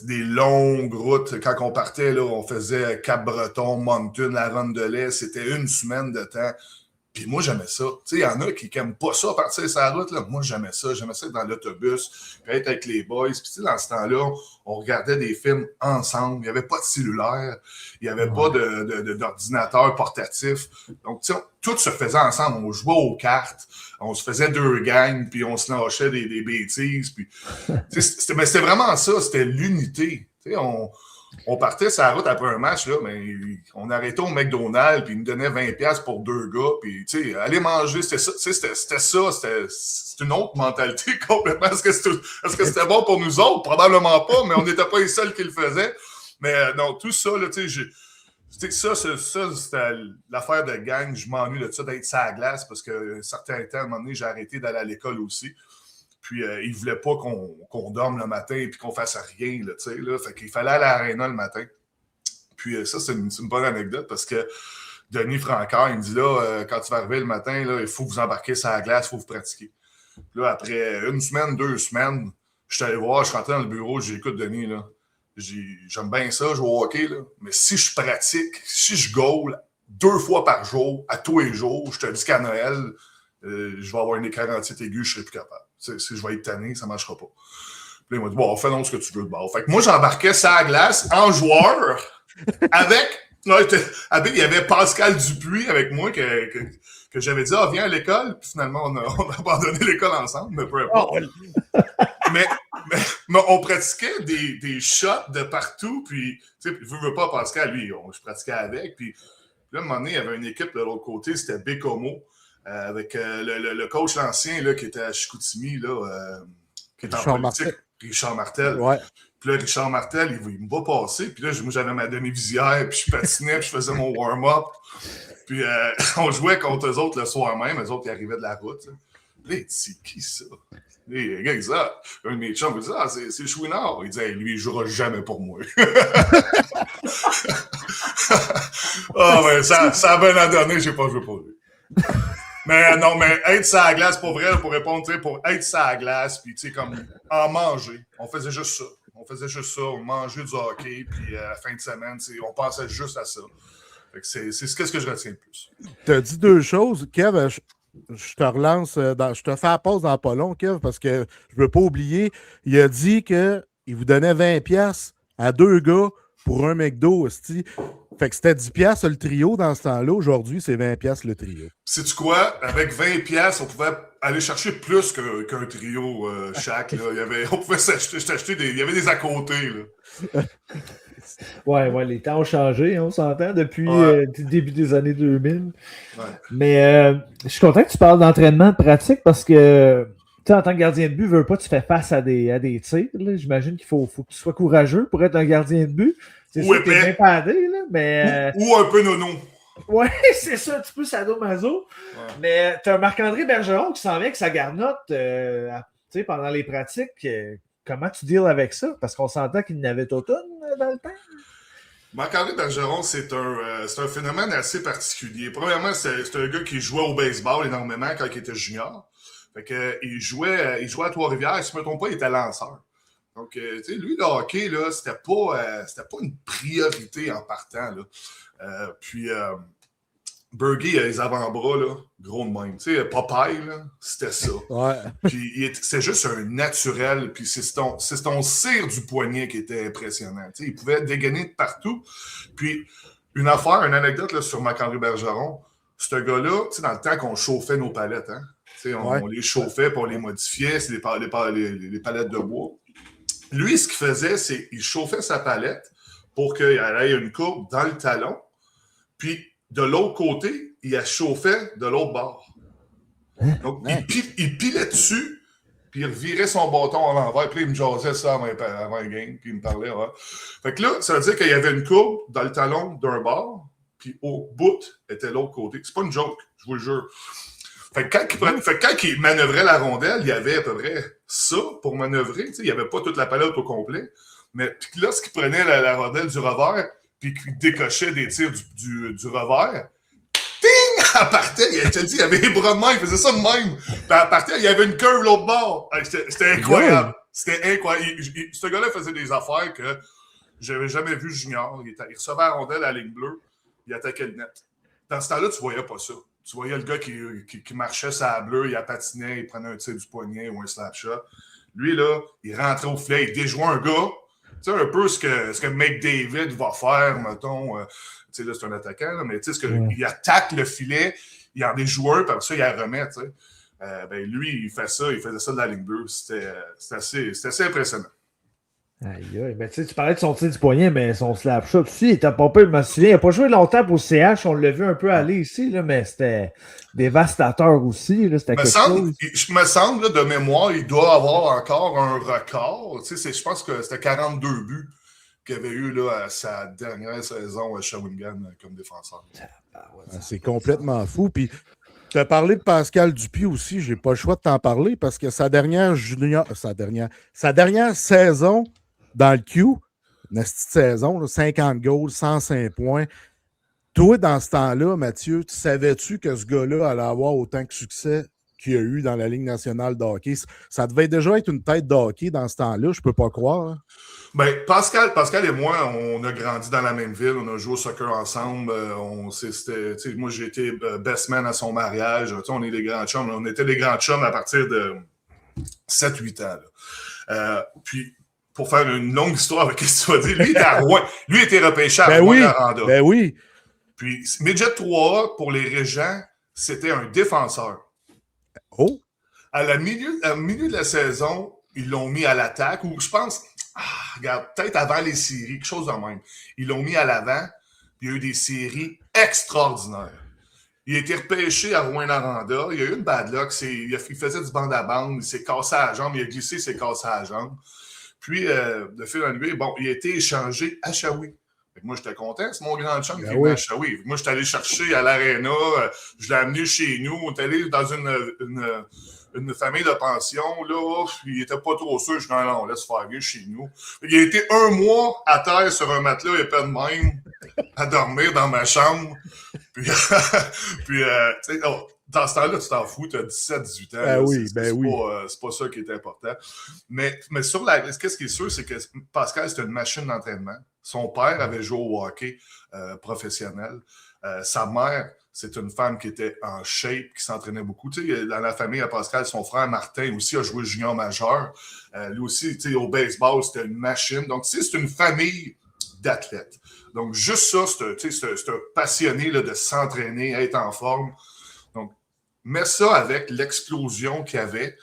Des longues routes. Quand on partait, là, on faisait Cap-Breton, Moncton, la Ronde-de-Lait. C'était une semaine de temps. Puis moi, j'aimais ça. Il y en a qui n'aiment pas ça, partir sur la route. Là. Moi, j'aimais ça. J'aimais ça être dans l'autobus, puis être avec les boys. Puis dans ce temps-là, on regardait des films ensemble. Il n'y avait pas de cellulaire. Il n'y avait pas d'ordinateur portatif. Donc, tout se faisait ensemble. On jouait aux cartes. On se faisait 2 gangs, puis on se lâchait des bêtises. Puis, mais c'était vraiment ça. C'était l'unité. on partait sur la route après un match, là, mais on arrêtait au McDonald's, puis ils nous donnaient 20$ pour 2 gars, puis tu sais, aller manger, c'était une autre mentalité complètement. Est-ce que c'était bon pour nous autres? Probablement pas, mais on n'était pas les seuls qui le faisaient. Mais non, tout ça, là, tu sais, ça, c'était l'affaire de gang. Je m'ennuie de ça, d'être sur la glace, parce qu'un certain temps, à un moment donné, j'ai arrêté d'aller à l'école aussi. Puis, ils ne voulaient pas qu'on dorme le matin et qu'on fasse rien, là, tu sais, là. Fait qu'il fallait aller à l'aréna le matin. Puis, ça, c'est une bonne anecdote parce que Denis Francard, il me dit, là, quand tu vas arriver le matin, là, il faut vous embarquer sur la glace, il faut vous pratiquer. Là, après 1 semaine, 2 semaines, je suis allé voir, je suis rentré dans le bureau, j'ai dit, écoute, Denis, là, j'aime bien ça, jouer au hockey, là, mais si je pratique, si je goal 2 fois par jour, à tous les jours, je te dis qu'à Noël, je vais avoir une éclairantite aiguë, je ne serai plus capable. Si je vais être tanné, ça ne marchera pas. Puis là, il m'a dit, bon, fais donc ce que tu veux de bord. Fait que moi, j'embarquais sur la glace en joueur avec. Non, il y avait Pascal Dupuis avec moi que j'avais dit, viens à l'école. Puis finalement, on a abandonné l'école ensemble, mais peu importe. Mais on pratiquait des shots de partout. Puis, tu sais, je veux pas Pascal, lui, je pratiquais avec. Puis là, à un moment donné, il y avait une équipe de l'autre côté, c'était Bécomo. Avec le coach ancien là, qui était à Chicoutimi, là, qui est en politique, Richard Martel. Ouais. Puis là, Richard Martel, il me va passer. Puis là, moi, j'avais ma demi-visière, puis je patinais, puis je faisais mon warm-up. Puis on jouait contre eux autres le soir même. Eux autres, ils arrivaient de la route. Là, il dit, c'est qui ça? Les gars, ils disent, un de mes chums, il dit, c'est Chouinard. Il dit, lui, il jouera jamais pour moi. Ouais, ça a bien à donner, j'ai pas joué pour lui. Mais non, mais être sur la glace, pour vrai, pour répondre, pour être sur la glace, puis tu sais, comme en manger, on faisait juste ça. On mangeait du hockey, puis à la fin de semaine, on pensait juste à ça. Fait que c'est ce que je retiens le plus. Tu as dit 2 choses. Kev, je te relance, je te fais la pause dans pas long, Kev, parce que je veux pas oublier, il a dit qu'il vous donnait 20$ à 2 gars pour un McDo, hostie. Fait que c'était 10$ le trio dans ce temps-là. Aujourd'hui, c'est 20$ le trio. Sais-tu quoi? Avec 20$, on pouvait aller chercher plus qu'un trio chaque. Là. On pouvait s'acheter il y avait des à côté. Là. Ouais, les temps ont changé, on s'entend, depuis le début des années 2000. Ouais. Mais je suis content que tu parles d'entraînement de pratique parce que, tu sais, en tant que gardien de but, veux pas, tu fais face à des tirs. Là. J'imagine qu'il faut que tu sois courageux pour être un gardien de but. C'est sûr que t'es bien padé, là, mais... Ou un peu nono. Ouais, c'est ça, un petit peu sadomaso. Ouais. Mais t'as un Marc-André Bergeron qui s'en vient avec sa garnotte pendant les pratiques. Comment tu deals avec ça? Parce qu'on s'entend qu'il n'avait automne dans le temps. Marc-André Bergeron, c'est un phénomène assez particulier. Premièrement, c'est un gars qui jouait au baseball énormément quand il était junior. Fait que, il jouait à Trois-Rivières. Si je ne me trompe pas, il était lanceur. Donc, tu sais, lui, le hockey, là, c'était pas une priorité en partant, là. Puis, Bergie a les avant-bras, là, gros de même. Tu sais, Popeye, là, c'était ça. Ouais. Puis, c'est juste un naturel. Puis, c'est ton cire du poignet qui était impressionnant. Tu sais, il pouvait dégainer de partout. Puis, une anecdote là, sur Marc-André Bergeron, ce gars-là, tu sais, dans le temps qu'on chauffait nos palettes, hein, tu sais, on les chauffait puis on les modifiait, c'est les palettes de bois. Lui, ce qu'il faisait, c'est qu'il chauffait sa palette pour qu'il ait une courbe dans le talon. Puis, de l'autre côté, il la chauffait de l'autre bord. Donc, il pilait dessus, puis il revirait son bâton à l'envers. Puis, il me jasait ça avant le game, puis il me parlait. Ouais. Fait que là, ça veut dire qu'il y avait une courbe dans le talon d'un bord, puis au bout était l'autre côté. C'est pas une joke, je vous le jure. Fait que quand il manœuvrait la rondelle, il y avait à peu près ça pour manœuvrer. Il n'y avait pas toute la palette au complet. Mais lorsqu'il prenait la rondelle du revers puis qu'il décochait des tirs du revers, ting! Elle partait. Il te dit, il avait les bras de main, il faisait ça de même. Puis elle partait, il y avait une curve l'autre bord. C'était incroyable. C'était incroyable. Ce gars-là faisait des affaires que j'avais jamais vu junior. Il recevait la rondelle à la ligne bleue, il attaquait le net. Dans ce temps-là, tu voyais pas ça. Tu voyais le gars qui marchait sur la bleue, il prenait un tir du poignet ou un slap shot. Lui, là, il rentrait au filet, il déjouait un gars. Tu sais, un peu ce que McDavid va faire, mettons. Tu sais, là, c'est un attaquant, là, mais tu sais, il attaque le filet, il en déjoue un, puis après ça, il la remet, tu sais. Lui, il faisait ça de la ligne bleue. C'était assez impressionnant. Aïe, aïe. Ben, tu parlais de son tir du poignet, mais son slap shot aussi, il était pas peu, je me souviens. Il n'a pas joué longtemps pour CH, on l'a vu un peu aller ici, là, mais c'était dévastateur aussi. Là, c'était quelque chose. Je me semble, là, de mémoire, il doit avoir encore un record. Je pense que c'était 42 buts qu'il avait eu là, à sa dernière saison à Shawinigan comme défenseur. C'est complètement fou. Puis, tu as parlé de Pascal Dupuis aussi, j'ai pas le choix de t'en parler parce que sa dernière saison dans le Q, une petite saison, là, 50 goals, 105 points. Toi, dans ce temps-là, Mathieu, tu savais-tu que ce gars-là allait avoir autant de succès qu'il y a eu dans la Ligue nationale de hockey? Ça devait déjà être une tête de hockey dans ce temps-là, je peux pas croire. Hein? Ben, Pascal et moi, on a grandi dans la même ville, on a joué au soccer ensemble. Moi, j'ai été best man à son mariage. On est des grands chums. On était des grands chums à partir de 7-8 ans. Puis, pour faire une longue histoire avec ce que tu vas dire, lui était à Rouen. Lui était repêché à Rouen-Noranda. Ben oui. Puis, Midget 3A, pour les Régents, c'était un défenseur. Oh! Au milieu de la saison, ils l'ont mis à l'attaque, ou je pense, regarde, peut-être avant les séries, quelque chose de même. Ils l'ont mis à l'avant, puis il y a eu des séries extraordinaires. Il a été repêché à Rouen-Noranda, il y a eu une bad luck, il faisait du bande à bande, il s'est cassé à la jambe, il a glissé, il s'est cassé à la jambe. Puis, de fil en aiguille, il a été échangé à Shawi. Moi, j'étais content, c'est mon grand chum qui est venu à Shawi. Moi, j'étais allé chercher à l'aréna, je l'ai amené chez nous, on est allé dans une famille de pension, là, il était pas trop sûr, je dis non, on laisse faire mieux chez nous. Il a été 1 mois à terre sur un matelas épais de même, à dormir dans ma chambre. Puis, tu sais, dans ce temps-là, tu t'en fous, tu as 17-18 ans. C'est pas ça qui est important. Mais sur qu'est-ce qui est sûr, c'est que Pascal, c'est une machine d'entraînement. Son père avait joué au hockey professionnel. Sa mère, c'est une femme qui était en shape, qui s'entraînait beaucoup. Tu sais, dans la famille à Pascal, son frère Martin aussi a joué junior majeur. Lui aussi, tu sais, au baseball, c'était une machine. Donc, tu sais, c'est une famille d'athlètes. Donc, juste ça, c'est un passionné là, de s'entraîner, être en forme. Donc, mets ça avec l'explosion qu'il y avait.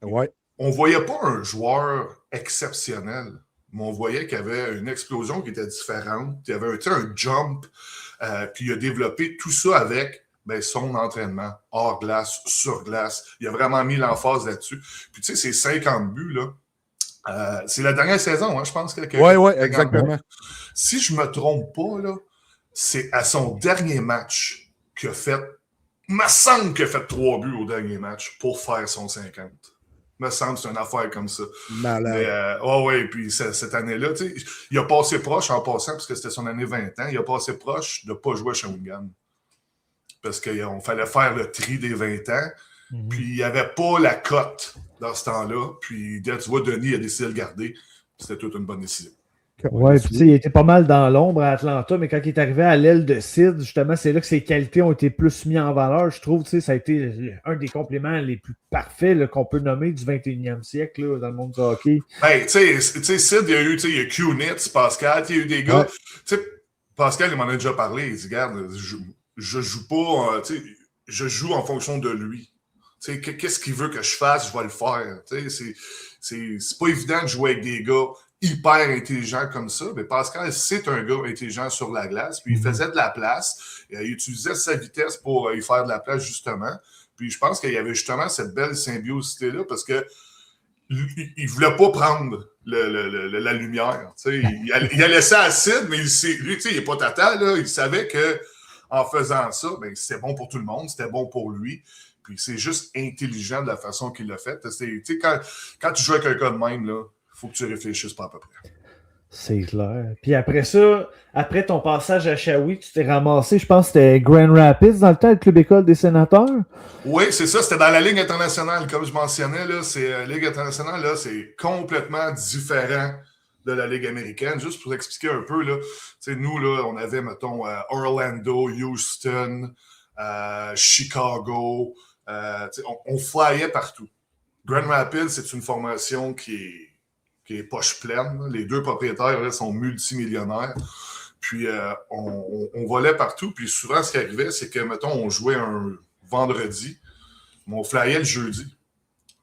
Ouais. On ne voyait pas un joueur exceptionnel, mais on voyait qu'il y avait une explosion qui était différente. Il y avait un jump, puis il a développé tout ça avec son entraînement, hors glace, sur glace. Il a vraiment mis l'emphase là-dessus. Puis tu sais, ces 50 buts, là, c'est la dernière saison, hein, je pense. Oui, exactement. Si je ne me trompe pas, là, c'est à son dernier match qu'il a fait, il me semble qu'il a fait 3 buts au dernier match pour faire son 50. Il me semble que c'est une affaire comme ça. Malade. Puis cette année-là, tu sais, il a passé proche en passant, parce que c'était son année 20 ans, il a passé proche de ne pas jouer à Shawinigan. Parce qu'il fallait faire le tri des 20 ans, puis il n'y avait pas la cote dans ce temps-là. Puis, tu vois, Denis a décidé de le garder. C'était toute une bonne décision. Oui, puis tu sais, il était pas mal dans l'ombre à Atlanta, mais quand il est arrivé à l'aile de Sid, justement, c'est là que ses qualités ont été plus mises en valeur. Je trouve, tu sais, ça a été un des compléments les plus parfaits là, qu'on peut nommer du 21e siècle là, dans le monde du hockey. Ben, tu sais, Sid, il y a Q-Nitz, Pascal, il y a eu des gars. Tu sais, Pascal, il m'en a déjà parlé. Il dit, regarde, je joue pas, tu sais, je joue en fonction de lui. Tu sais, qu'est-ce qu'il veut que je fasse, je vais le faire. Tu sais, c'est pas évident de jouer avec des gars hyper intelligent comme ça, mais Pascal, c'est un gars intelligent sur la glace, puis il faisait de la place, il utilisait sa vitesse pour y faire de la place, justement, puis je pense qu'il y avait justement cette belle symbiosité-là, parce que il voulait pas prendre la lumière, tu sais, il a laissé acide, mais lui, tu sais, il est pas tata, là, il savait que en faisant ça, ben, c'était bon pour tout le monde, c'était bon pour lui, puis c'est juste intelligent de la façon qu'il l'a fait. Tu sais, quand tu joues avec quelqu'un de même, là, faut que tu réfléchisses pas à peu près. C'est clair. Puis après ça, après ton passage à Shawi, tu t'es ramassé, je pense que c'était Grand Rapids dans le temps, le Club École des Sénateurs. Oui, c'est ça. C'était dans la Ligue internationale. Comme je mentionnais, là, la Ligue internationale, là, c'est complètement différent de la Ligue américaine. Juste pour expliquer un peu, là, nous, là, on avait, mettons, Orlando, Houston, Chicago. On flyait partout. Grand Rapids, c'est une formation qui est poche pleine. Les deux propriétaires là, sont multimillionnaires. Puis, on volait partout. Puis, souvent, ce qui arrivait, c'est que, mettons, on jouait un vendredi, mais on flyait le jeudi.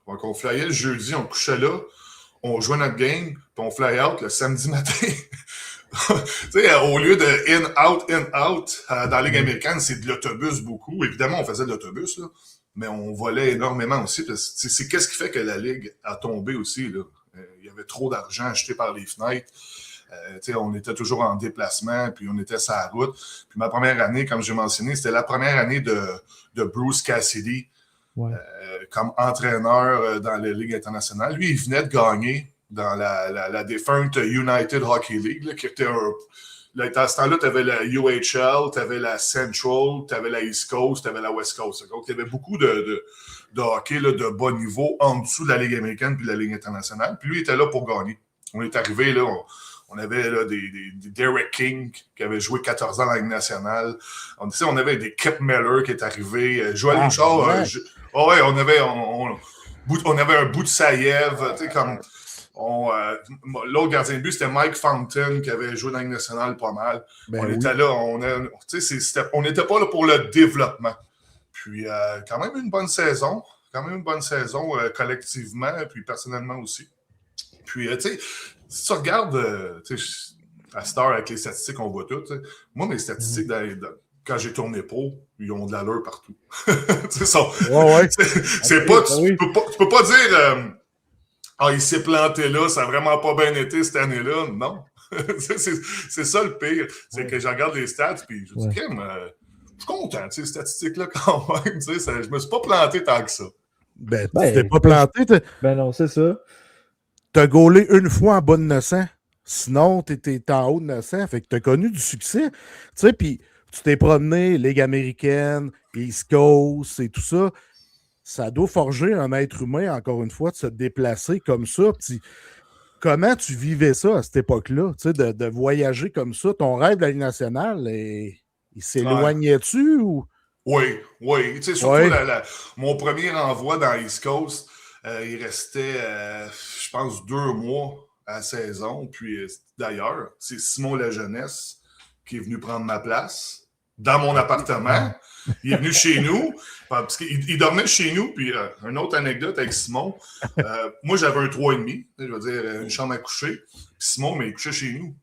Donc, on flyait le jeudi, on couchait là. on jouait notre game, puis on fly out le samedi matin. Tu sais, au lieu de in-out, dans la Ligue américaine, c'est de l'autobus beaucoup. Évidemment, on faisait de l'autobus, là, mais on volait énormément aussi. Parce que c'est qu'est-ce qui fait que la Ligue a tombé aussi, là. Il y avait trop d'argent acheté par les fenêtres. On était toujours en déplacement, puis on était sur la route. Puis ma première année, comme j'ai mentionné, c'était la première année de Bruce Cassidy comme entraîneur dans la Ligue internationale. Lui, il venait de gagner dans la défunte United Hockey League, là, qui était un... Là, à ce temps-là, tu avais la UHL, tu avais la Central, tu avais la East Coast, tu avais la West Coast. Donc, il y avait beaucoup de hockey là, de bas niveau en dessous de la Ligue américaine puis de la Ligue internationale. Puis lui, il était là pour gagner. On est arrivé, là, on avait là, des Derek King qui avait joué 14 ans dans la Ligue nationale. On avait des Kip Miller qui est arrivé. Joël Bouchard. On avait un bout de Saïev. Comme l'autre gardien de but, c'était Mike Fountain qui avait joué dans la Ligue nationale pas mal. Était là. On n'était pas là pour le développement. Puis quand même une bonne saison. Collectivement, puis personnellement aussi. Puis, tu sais, si tu regardes, à Star avec les statistiques, on voit tout. T'sais. Moi, mes statistiques, quand j'ai tourné pro, ils ont de l'allure partout. C'est pas, tu peux pas dire il s'est planté là, ça a vraiment pas bien été cette année-là. Non. c'est ça le pire. C'est que je regarde les stats, puis je dis, je suis content, ces statistiques-là, quand même. Je me suis pas planté tant que ça. Tu t'es pas planté. Non, c'est ça. T'as gaulé une fois en bas de 900. Sinon, t'étais en haut de 900. Fait que t'as connu du succès. Tu sais, puis tu t'es promené, Ligue américaine, East Coast et tout ça. Ça doit forger un être humain, encore une fois, de se déplacer comme ça. Puis, comment tu vivais ça à cette époque-là? Tu sais, de voyager comme ça. Ton rêve de la Ligue nationale, il s'éloignait-tu ou... Oui. Tu sais, surtout mon premier envoi dans East Coast, il restait, je pense, 2 mois à la saison. Puis, d'ailleurs, c'est Simon Lajeunesse qui est venu prendre ma place dans mon appartement. Il est venu chez nous, parce qu'il dormait chez nous. Puis, une autre anecdote avec Simon. Moi, j'avais un 3,5, je veux dire, une chambre à coucher. Puis Simon, mais il couchait chez nous.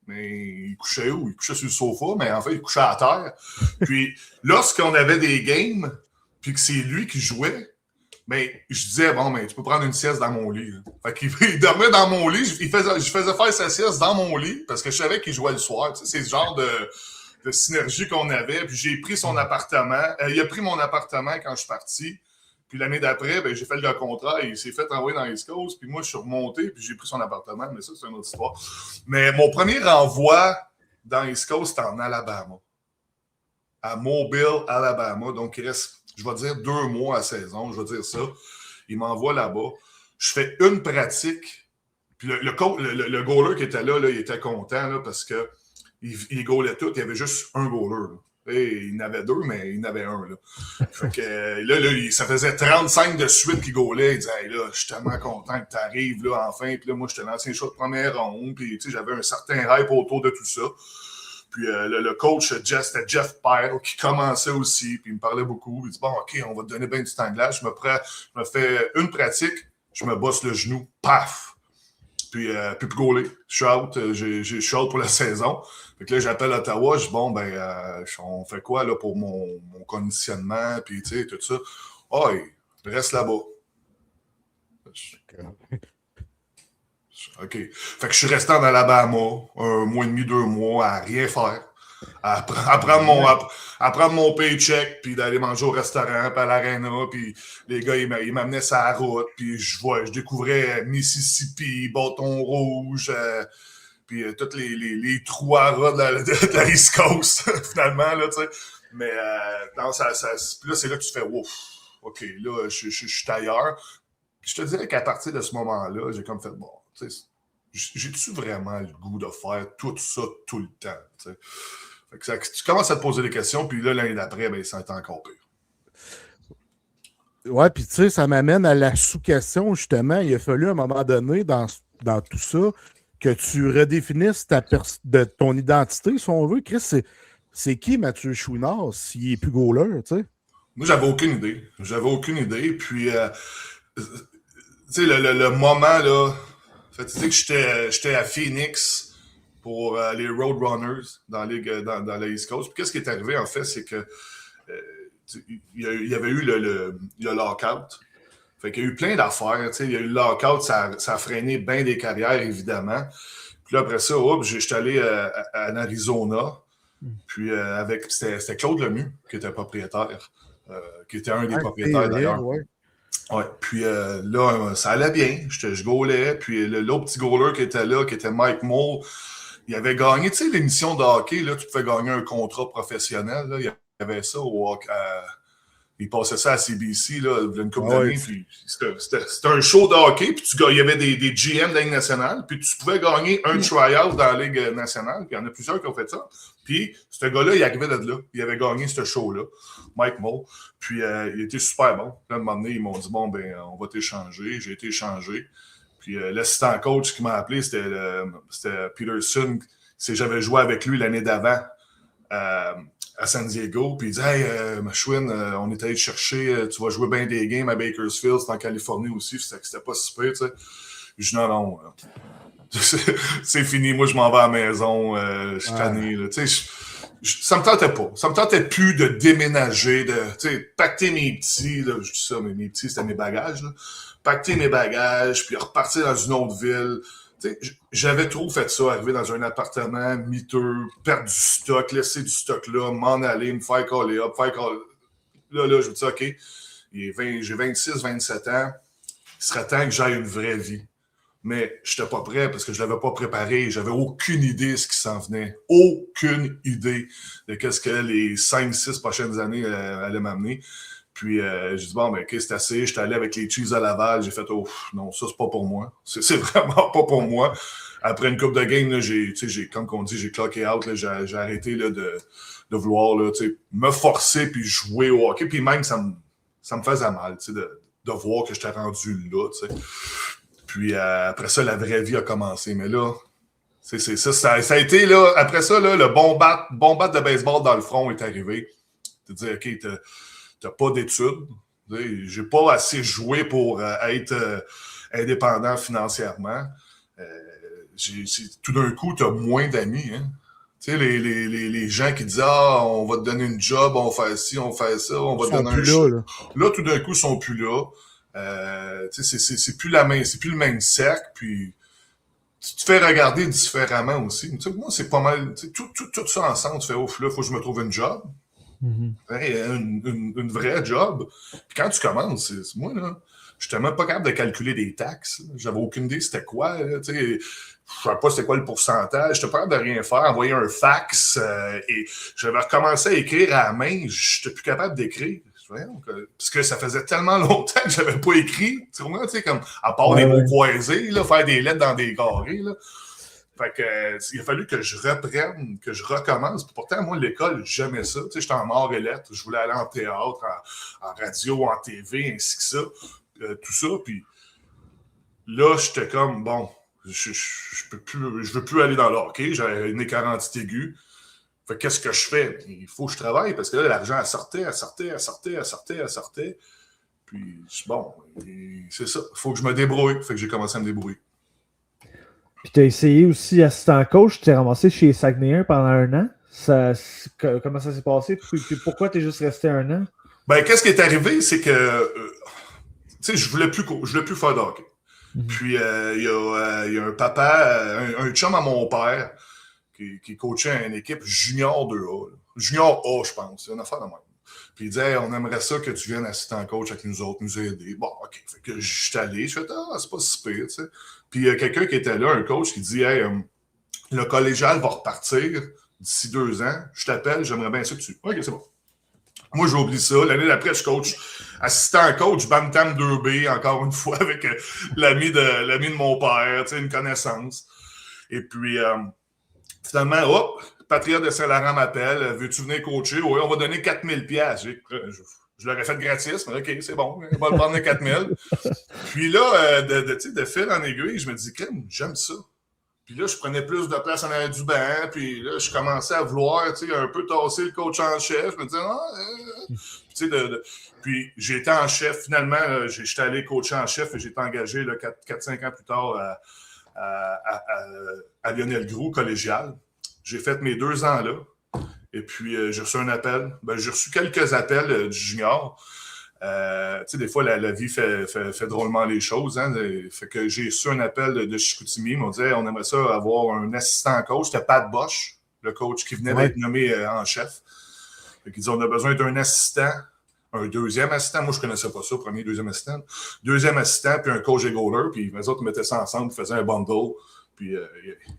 Mais il couchait où? Il couchait sur le sofa, mais en fait, il couchait à terre. Puis, lorsqu'on avait des games, puis que c'est lui qui jouait, mais je disais, tu peux prendre une sieste dans mon lit. Là. Fait qu'il dormait dans mon lit. Je faisais faire sa sieste dans mon lit parce que je savais qu'il jouait le soir. Tu sais, c'est ce genre de synergie qu'on avait. Puis j'ai pris son appartement. Il a pris mon appartement quand je suis parti. Puis l'année d'après, j'ai fait le contrat. Il s'est fait envoyer dans East Coast. Puis moi, je suis remonté. Puis j'ai pris son appartement. Mais ça, c'est une autre histoire. Mais mon premier renvoi dans East Coast, c'était en Alabama. À Mobile, Alabama. Donc, il reste... Je vais dire 2 mois à saison, je vais dire ça. Il m'envoie là-bas. Je fais une pratique. Puis le goaler qui était là, il était content là, parce qu'il goalait tout. Il y avait juste un goaler. Et il en avait 2, mais il en avait un. Là. Fait que là, ça faisait 35 de suite qu'il goalait. Il disait hey, là, je suis tellement content que tu arrives là, enfin. Puis là, moi, j'étais l'ancien choix de première ronde. Puis j'avais un certain hype autour de tout ça. Puis le coach, c'était Jeff Pyle, qui commençait aussi, puis il me parlait beaucoup. Il dit, OK, on va te donner bien du temps de glace. Je me fais une pratique, je me bosse le genou, paf! Puis goaler. Je suis out, je suis out pour la saison. Fait que là, j'appelle Ottawa, je dis, on fait quoi là pour mon conditionnement, puis tu sais, tout ça. Il reste là-bas. OK. Fait que je suis resté en Alabama 1 mois et demi, 2 mois à rien faire. À prendre mon paycheck, puis d'aller manger au restaurant, puis à l'aréna, puis les gars, ils m'amenaient sur la route, puis je découvrais Mississippi, Bâton Rouge, puis tous les trous à rats de la East Coast, finalement, là, tu sais. Mais non, puis là, c'est là que tu fais « Ouf, OK, là, je suis ailleurs. » Je te dirais qu'à partir de ce moment-là, j'ai comme fait « Bon, tu sais, j'ai-tu vraiment le goût de faire tout ça tout le temps? » Fait que tu commences à te poser des questions, puis là, l'année d'après, ça va être encore pire. Ouais, puis tu sais, ça m'amène à la sous-question, justement. Il a fallu à un moment donné, dans tout ça, que tu redéfinisses de ton identité, si on veut. Chris, c'est qui Mathieu Chouinard s'il n'est plus goaler, tu sais? Moi, j'avais aucune idée. Puis, tu sais, le moment, là, Fait que j'étais à Phoenix pour les Roadrunners dans la East Coast. Puis qu'est-ce qui est arrivé, en fait, c'est que il y avait eu le lockout. Fait qu'il y a eu plein d'affaires. Il y a eu le lockout, ça a freiné bien des carrières, évidemment. Puis là, après ça, j'étais allé en Arizona. Puis c'était Claude Lemieux qui était propriétaire, qui était un des propriétaires d'ailleurs. Ouais. Puis là, ça allait bien. Je goalais. Puis l'autre petit goaler qui était là, qui était Mike Moore, il avait gagné, tu sais, l'émission de hockey, là, tu pouvais gagner un contrat professionnel. Là, il y avait ça au hockey. Il passait ça à CBC, là, il y a une couple d'années. Puis c'était un show de hockey, puis il y avait des GM de la Ligue nationale, puis tu pouvais gagner un tryout dans la Ligue nationale, puis il y en a plusieurs qui ont fait ça. Puis ce gars-là, il arrivait de là. Il avait gagné ce show-là, Mike Moore. Puis il était super bon. Puis, à un moment donné, ils m'ont dit, bon, ben, on va t'échanger. J'ai été échangé. Puis l'assistant coach qui m'a appelé, c'était Peterson. J'avais joué avec lui l'année d'avant à San Diego. Puis il dit, hey, Mashwin, on est allé te chercher. Tu vas jouer bien des games à Bakersfield. C'est en Californie aussi. C'était pas super, tu sais. Je dis, non. C'est fini, moi je m'en vais à la maison, je suis tanné. Ça me tentait pas. Ça me tentait plus de déménager, de pacter mes petits, là, je dis ça, mais mes petits, c'était mes bagages. Là. Pacter mes bagages, puis repartir dans une autre ville. J'avais trop fait ça, arriver dans un appartement miteux, perdre du stock, laisser du stock là, m'en aller, me faire caller up, Là, je me dis, OK, j'ai 26, 27 ans, il serait temps que j'aille une vraie vie. Mais je n'étais pas prêt parce que je ne l'avais pas préparé. J'avais aucune idée de ce qui s'en venait. Aucune idée de ce que les 5-6 prochaines années allaient m'amener. Puis j'ai dit, bon, ben, OK, c'est assez. J'étais allé avec les Chiefs à Laval. J'ai fait, oh, non, ça, c'est pas pour moi. C'est vraiment pas pour moi. Après une couple de games, là, comme on dit, j'ai clocké out. Là, j'ai arrêté là, de vouloir là, me forcer puis jouer au hockey. Puis même, ça me faisait mal de voir que j'étais rendu là. T'sais. Puis après ça, la vraie vie a commencé. Mais là, ça a été, là, après ça, là, le bon bat de baseball dans le front est arrivé. Tu te dis, OK, t'as pas d'études. J'ai pas assez joué pour être indépendant financièrement. Tout d'un coup, t'as moins d'amis. Hein? Tu sais, les gens qui disent, on va te donner une job, on fait ci, on fait ça, on va te donner un show. Là, tout d'un coup, ils sont plus là. C'est plus le même cercle, puis tu te fais regarder différemment aussi. Moi, c'est pas mal, tout ça ensemble, tu fais, ouf, là, faut que je me trouve une job. Une vraie job. Puis quand tu commences, moi, là, je n'étais même pas capable de calculer des taxes. Là. J'avais aucune idée c'était quoi. Je ne savais pas c'était quoi le pourcentage. Je n'étais pas capable de rien faire, envoyer un fax. Et j'avais recommencé à écrire à la main. Je n'étais plus capable d'écrire. Parce que ça faisait tellement longtemps que j'avais pas écrit, comme à part des mots croisés, là, faire des lettres dans des carrés. Là. Fait que il a fallu que je reprenne, que je recommence. Puis pourtant, moi, l'école, j'aimais ça. J'étais en arts et lettres, je voulais aller en théâtre, en radio, en TV, ainsi que ça, tout ça. Puis là, j'étais comme, bon, je veux plus aller dans le hockey, j'avais une carantite aiguë. Fait qu'est-ce que je fais? Il faut que je travaille parce que là, l'argent, elle sortait. Puis, bon, c'est ça. Il faut que je me débrouille. Fait que j'ai commencé à me débrouiller. Puis, tu as essayé aussi assistant coach. Tu t'es ramassé chez Saguenay pendant 1 an. Comment ça s'est passé? Puis pourquoi tu es juste resté 1 an? Ben, qu'est-ce qui est arrivé? C'est que, tu sais, je voulais plus faire de hockey. Puis, il y a un papa, un chum à mon père, qui coachait une équipe junior 2A. Là. Junior A, je pense. C'est une affaire de même. Puis il disait, hey, on aimerait ça que tu viennes assistant coach avec nous autres, nous aider. Bon, OK. Fait que je suis allé. Je fais, c'est pas si pire, tu sais. Puis il y a quelqu'un qui était là, un coach, qui dit, hey, le collégial va repartir d'ici 2 ans. Je t'appelle, j'aimerais bien ça que tu. OK, c'est bon. Moi, j'oublie ça. L'année d'après, je coach assistant coach Bantam 2B, encore une fois, avec l'ami de mon père, tu sais, une connaissance. Et puis, finalement, hop, Patriote de Saint-Laurent m'appelle. Veux-tu venir coacher? Oui, on va donner 4000 $. Je l'aurais fait gratis, mais OK, c'est bon. On va le prendre les 4000. Puis là, de fil en aiguille, je me dis, crème, j'aime ça. Puis là, je prenais plus de place en arrière du banc. Puis là, je commençais à vouloir, un peu tasser le coach en chef. Je me disais, puis j'ai été en chef. Finalement, j'étais allé coacher en chef et j'ai été engagé 4-5 ans plus tard à Lionel Groulx, collégial. J'ai fait mes 2 ans là. Et puis, j'ai reçu un appel. J'ai reçu quelques appels du junior. Tu sais, des fois, la vie fait drôlement les choses. Hein? Fait que j'ai reçu un appel de Chicoutimi. Ils m'ont dit on aimerait ça avoir un assistant coach. C'était Pat Bosch, le coach qui venait d'être nommé en chef. Fait qu'ils disent on a besoin d'un assistant, un deuxième assistant. Moi, je ne connaissais pas ça, premier, deuxième assistant. Deuxième assistant, puis un coach et goaler. Puis les autres, ils mettaient ça ensemble, ils faisaient un bundle. Puis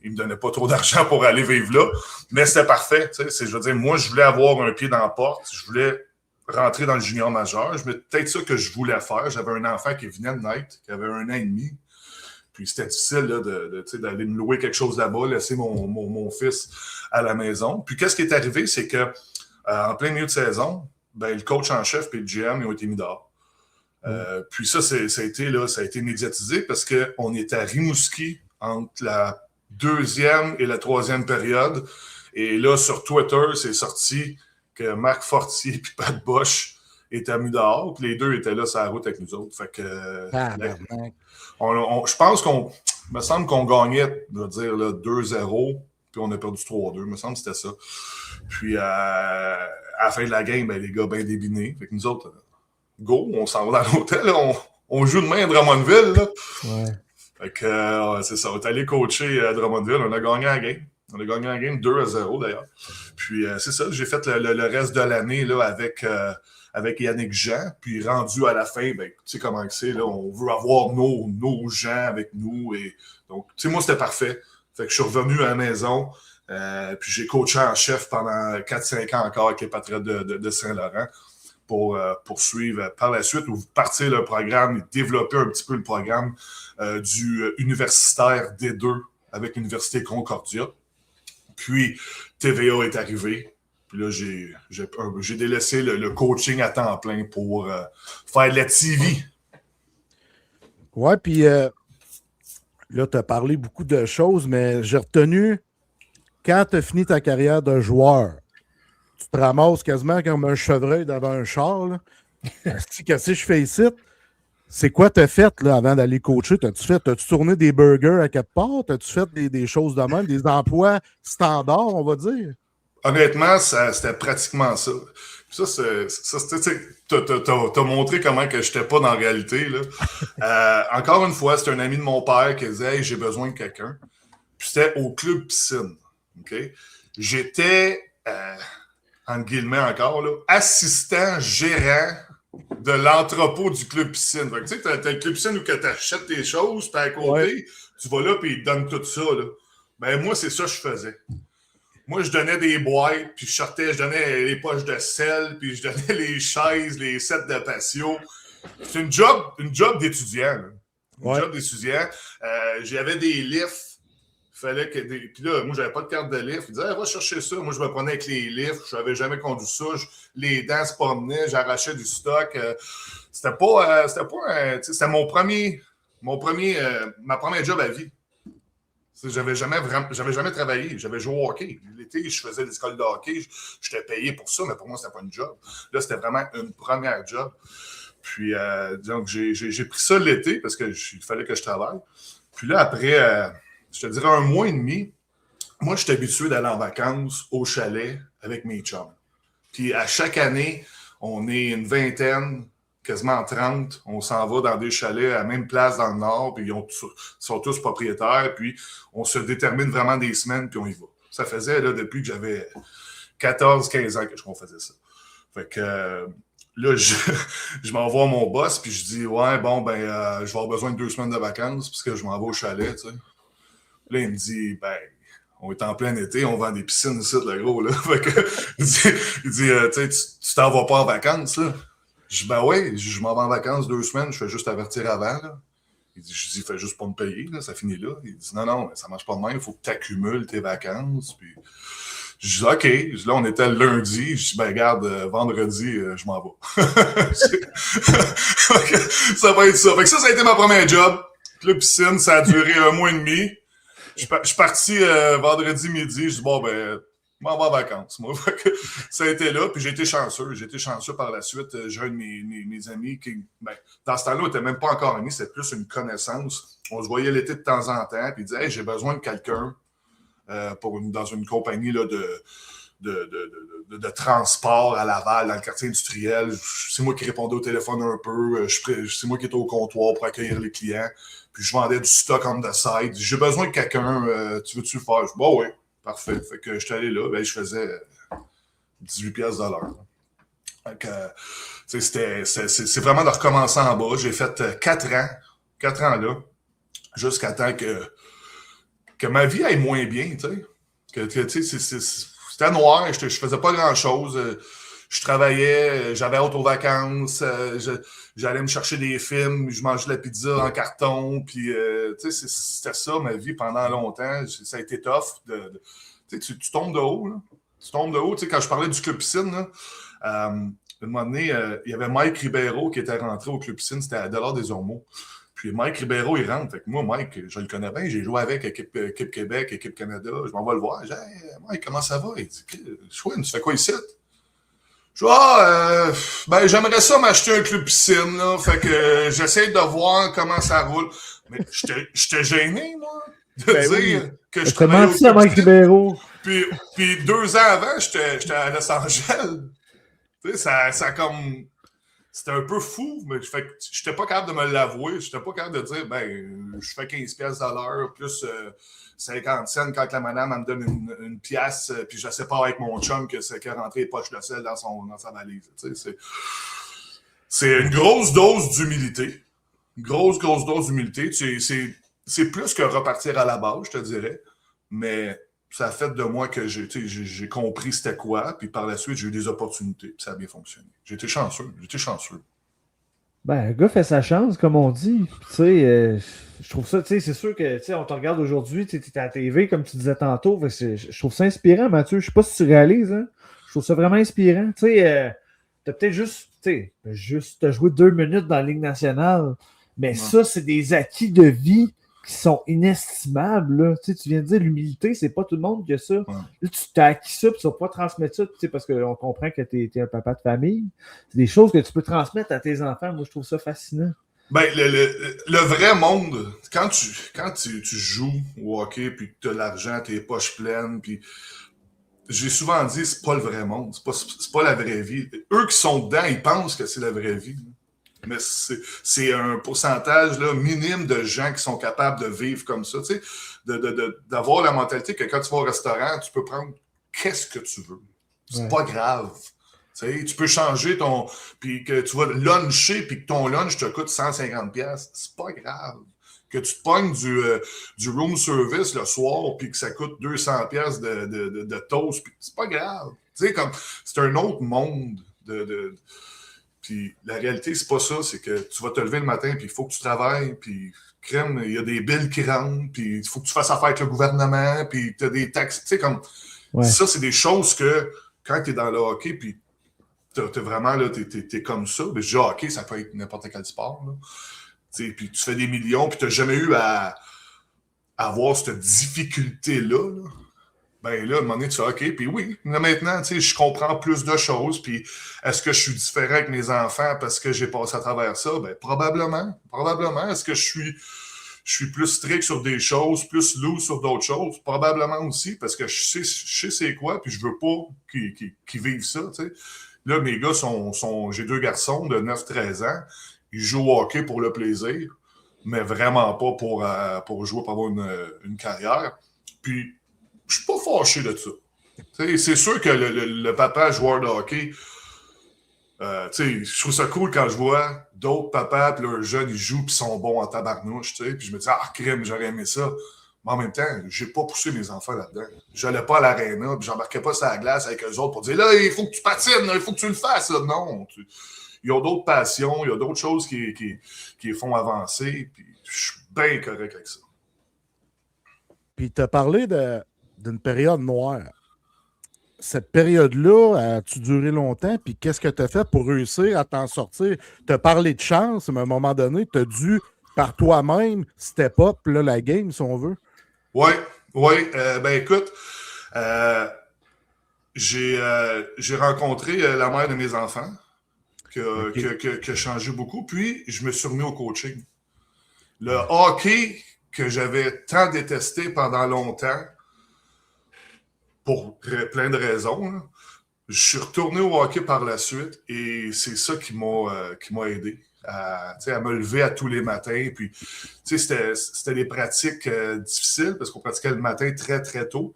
ils ne me donnaient pas trop d'argent pour aller vivre là. Mais c'était parfait. Je veux dire, moi, je voulais avoir un pied dans la porte. Je voulais rentrer dans le junior majeur. Peut-être ça que je voulais faire. J'avais un enfant qui venait de naître, qui avait 1 an et demi. Puis c'était difficile là, d'aller me louer quelque chose là-bas, laisser mon fils à la maison. Puis qu'est-ce qui est arrivé, c'est que en plein milieu de saison, le coach en chef et le GM ils ont été mis dehors. Puis ça a été médiatisé parce qu'on était à Rimouski entre la 2e et la 3e période. Et là, sur Twitter, c'est sorti que Marc Fortier et Pat Bosch étaient mis dehors. Puis les deux étaient là sur la route avec nous autres. Fait que je pense me semble qu'on gagnait, je veux dire, là, 2-0, puis on a perdu 3-2. Me semble que c'était ça. Puis à la fin de la game, les gars bien débinés. Fait que nous autres, go, on s'en va dans l'hôtel. On joue demain à Drummondville. Là. Ouais. Fait que c'est ça, on est allé coacher à Drummondville, on a gagné la game. On a gagné la game 2-0 d'ailleurs. Puis c'est ça, j'ai fait le reste de l'année là, avec Yannick Jean. Puis rendu à la fin, tu sais comment c'est, là, on veut avoir nos gens avec nous. Et donc, tu sais, moi, c'était parfait. Fait que je suis revenu à la maison. Puis j'ai coaché en chef pendant 4-5 ans encore avec les Patriotes de Saint-Laurent pour poursuivre par la suite ou partir le programme et développer un petit peu le programme du universitaire D2 avec l'Université Concordia. Puis TVA est arrivé. Puis là, j'ai délaissé le coaching à temps plein pour faire de la TV. Ouais, puis là, tu as parlé beaucoup de choses, mais j'ai retenu quand tu as fini ta carrière de joueur, tu te ramasses quasiment comme un chevreuil devant un char. Qu'est-ce que je fais ici? C'est quoi t'as fait là, avant d'aller coacher? T'as-tu tourné des burgers à quelque part? T'as-tu fait des choses de même, des emplois standards, on va dire? Honnêtement, c'était pratiquement ça. T'as montré comment que j'étais pas dans la réalité. Là. Encore une fois, c'est un ami de mon père qui disait hey, j'ai besoin de quelqu'un. Puis c'était au club piscine. Okay? J'étais, entre guillemets encore, là, assistant gérant de l'entrepôt du club piscine. Tu sais, t'as le club piscine où tu achètes tes choses, puis à côté, tu vas là, puis ils te donnent tout ça. Là. Moi, c'est ça que je faisais. Moi, je donnais des boîtes, puis je donnais les poches de sel, puis je donnais les chaises, les sets de patio. C'est une job d'étudiant. Une job d'étudiant. J'avais des lifts. Fallait que Puis là, moi, j'avais pas de carte de lift. Il disait, va chercher ça. Moi, je me prenais avec les lifts. Je n'avais jamais conduit ça. Les dents se promenaient. J'arrachais du stock. C'était ma première job à vie. J'avais jamais travaillé. J'avais joué au hockey. L'été, je faisais des écoles de hockey. J'étais payé pour ça, mais pour moi, c'était pas une job. Là, c'était vraiment une première job. Puis, donc, j'ai pris ça l'été parce qu'il fallait que je travaille. Puis là, après... je te dirais 1 mois et demi, moi, je suis habitué d'aller en vacances au chalet avec mes chums. Puis à chaque année, on est une vingtaine, quasiment 30. On s'en va dans des chalets à la même place dans le nord, puis ils sont tous propriétaires, puis on se détermine vraiment des semaines, puis on y va. Ça faisait, là, depuis que j'avais 14-15 ans qu'on faisait ça. Fait que là, je m'envoie à mon boss, puis je dis, ouais, bon, je vais avoir besoin de 2 semaines de vacances, parce que je m'en vais au chalet, tu sais. Là, il me dit, on est en plein été, on vend des piscines ici, le gros, là. Fait que, il dit tu t'en vas pas en vacances, là? Je dis, oui, je m'en vais en vacances 2 semaines, je fais juste avertir avant, là. Je dis, fais juste pas me payer, là, ça finit là. Il dit, non, ça marche pas de même, il faut que tu accumules tes vacances. Puis, je dis, OK. Là, on était le lundi. Je dis, regarde, vendredi, je m'en vais. Ça va être ça. Fait que ça a été ma première job. Club piscine, ça a duré 1 mois et demi. Je suis parti vendredi midi. Je dis, moi, m'en vais en vacances. Moi. Ça a été là, puis j'ai été chanceux. J'ai été chanceux par la suite. J'ai un de mes amis qui, dans ce temps-là, on n'était même pas encore amis, c'était plus une connaissance. On se voyait l'été de temps en temps, puis il disait hey, j'ai besoin de quelqu'un dans une compagnie là, de transport à Laval, dans le quartier industriel. C'est moi qui répondais au téléphone un peu. C'est moi qui étais au comptoir pour accueillir les clients. Puis je vendais du stock on the side. J'ai besoin de quelqu'un. Tu veux-tu le faire? Je dis, bon, oui, parfait. Fait que j'étais allé là. Je faisais 18$ de l'heure. Fait que, c'est vraiment de recommencer en bas. J'ai fait 4 ans. 4 ans là. Jusqu'à temps que ma vie aille moins bien, tu sais. C'était noir, je faisais pas grand-chose. Je travaillais, j'avais hâte aux vacances, j'allais me chercher des films, je mangeais de la pizza en carton, puis c'était ça ma vie pendant longtemps. Ça a été tough. Tu tombes de haut, là. Tu tombes de haut. Quand je parlais du Club Piscine, là, à un moment donné, il y avait Mike Ribeiro qui était rentré au Club Piscine, c'était à Dollars-des-Ormeaux. Puis Mike Ribeiro, il rentre. Fait que moi, Mike, je le connais bien. J'ai joué avec équipe Québec, équipe Canada. Je m'en vais le voir. Je dis hey, Mike, comment ça va? Il dit Chouine, tu fais quoi ici? Je dis j'aimerais ça m'acheter un club piscine, là. Fait que j'essaie de voir comment ça roule. Mais j'étais gêné, moi, de dire que je travaillais au club piscine. Mike Ribeiro. Puis 2 ans avant, j'étais à Los Angeles. Tu sais, ça comme. C'était un peu fou, mais je n'étais pas capable de me l'avouer. Je n'étais pas capable de dire, je fais 15$ de l'heure, plus 50 cents quand la madame elle me donne une pièce, puis je ne sais pas avec mon chum qu'elle est rentré les poches de sel dans sa valise. Tu sais, c'est une grosse dose d'humilité. Une grosse dose d'humilité. C'est plus que repartir à la base, je te dirais. Mais ça a fait de moi que j'ai compris c'était quoi, puis par la suite, j'ai eu des opportunités, puis ça a bien fonctionné. J'ai été chanceux. Le gars fait sa chance, comme on dit. Tu sais, je trouve ça, tu sais, c'est sûr que, tu sais, on te regarde aujourd'hui, tu es à la TV, comme tu disais tantôt, je trouve ça inspirant, Mathieu. Je sais pas si tu réalises, hein. Je trouve ça vraiment inspirant. Tu sais, t'as peut-être t'as joué 2 minutes dans la Ligue nationale, mais ça, c'est des acquis de vie qui sont inestimables. Là. Tu sais, tu viens de dire l'humilité, c'est pas tout le monde qui a ça. Ouais. Là, tu t'as acquis ça, puis tu vas pas transmettre ça, tu sais, parce qu'on comprend que tu es un papa de famille. C'est des choses que tu peux transmettre à tes enfants. Moi, je trouve ça fascinant. Le vrai monde, quand tu joues au hockey, puis que tu as l'argent, tes poches pleines, puis j'ai souvent dit, c'est pas le vrai monde, c'est pas la vraie vie. Eux qui sont dedans, ils pensent que c'est la vraie vie. Mais c'est un pourcentage là, minime de gens qui sont capables de vivre comme ça. Tu sais, d'avoir la mentalité que quand tu vas au restaurant, tu peux prendre qu'est-ce que tu veux. C'est pas grave. Tu sais, tu peux changer ton... Puis que tu vas luncher, puis que ton lunch te coûte 150$. C'est pas grave. Que tu te pognes du room service le soir, puis que ça coûte 200$ de toast, puis c'est pas grave. Tu sais, comme c'est un autre monde Puis la réalité, c'est pas ça. C'est que tu vas te lever le matin, puis il faut que tu travailles, puis crème, il y a des billes qui rentrent, puis il faut que tu fasses affaire avec le gouvernement, puis tu as des taxes. Tu sais, comme ça, c'est des choses que quand tu es dans le hockey, puis t'es vraiment là, t'es comme ça. Mais je dis hockey, ça peut être n'importe quel sport. Puis tu fais des millions, puis tu n'as jamais eu à avoir cette difficulté-là. Là. Ben là, à un moment donné, tu fais OK, puis oui, là, maintenant, tu sais, je comprends plus de choses, puis est-ce que je suis différent avec mes enfants parce que j'ai passé à travers ça? Ben, probablement. Est-ce que je suis plus strict sur des choses, plus loose sur d'autres choses? Probablement aussi, parce que je sais c'est quoi, puis je veux pas qu'ils vivent ça, tu sais. Là, mes gars j'ai 2 garçons de 9-13 ans, ils jouent au hockey pour le plaisir, mais vraiment pas pour jouer, pour avoir une carrière. Puis, je suis pas fâché de ça. T'sais, c'est sûr que le papa joueur de hockey, je trouve ça cool quand je vois d'autres papas puis leurs jeunes, ils jouent puis sont bons en tabarnouche. Puis je me dis, crème, j'aurais aimé ça. Mais en même temps, j'ai pas poussé mes enfants là-dedans. J'allais pas à l'aréna puis j'embarquais pas sur la glace avec eux autres pour dire, là, il faut que tu patines, il faut que tu le fasses. Là. Non. Il y a d'autres passions, il y a d'autres choses qui les font avancer. Puis je suis bien correct avec ça. Puis tu as parlé d'une période noire. Cette période-là, as-tu duré longtemps? Puis qu'est-ce que tu as fait pour réussir à t'en sortir? Tu as parlé de chance, mais à un moment donné, tu as dû, par toi-même, step up là, la game, si on veut. Oui. Ben écoute, j'ai rencontré la mère de mes enfants, qui a changé beaucoup, puis je me suis remis au coaching. Le hockey que j'avais tant détesté pendant longtemps, pour plein de raisons, là, je suis retourné au hockey par la suite et c'est ça qui m'a aidé à me lever à tous les matins. Puis, c'était des pratiques difficiles parce qu'on pratiquait le matin très, très tôt.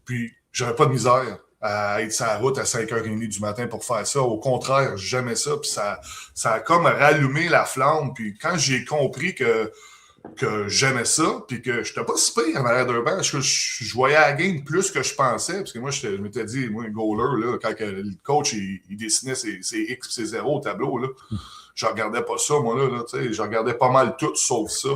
Puis, j'avais pas de misère à être sur la route à 5h30 du matin pour faire ça. Au contraire, j'aimais ça. Puis, ça a comme rallumé la flamme. Puis, quand j'ai compris que j'aimais ça, puis que je n'étais pas si pire en arrière d'un banc. Je voyais la game plus que je pensais, parce que moi, je m'étais dit, moi, un goaler, là, quand le coach il dessinait ses X et ses 0 au tableau, là, je regardais pas ça, moi, là je regardais pas mal tout sauf ça.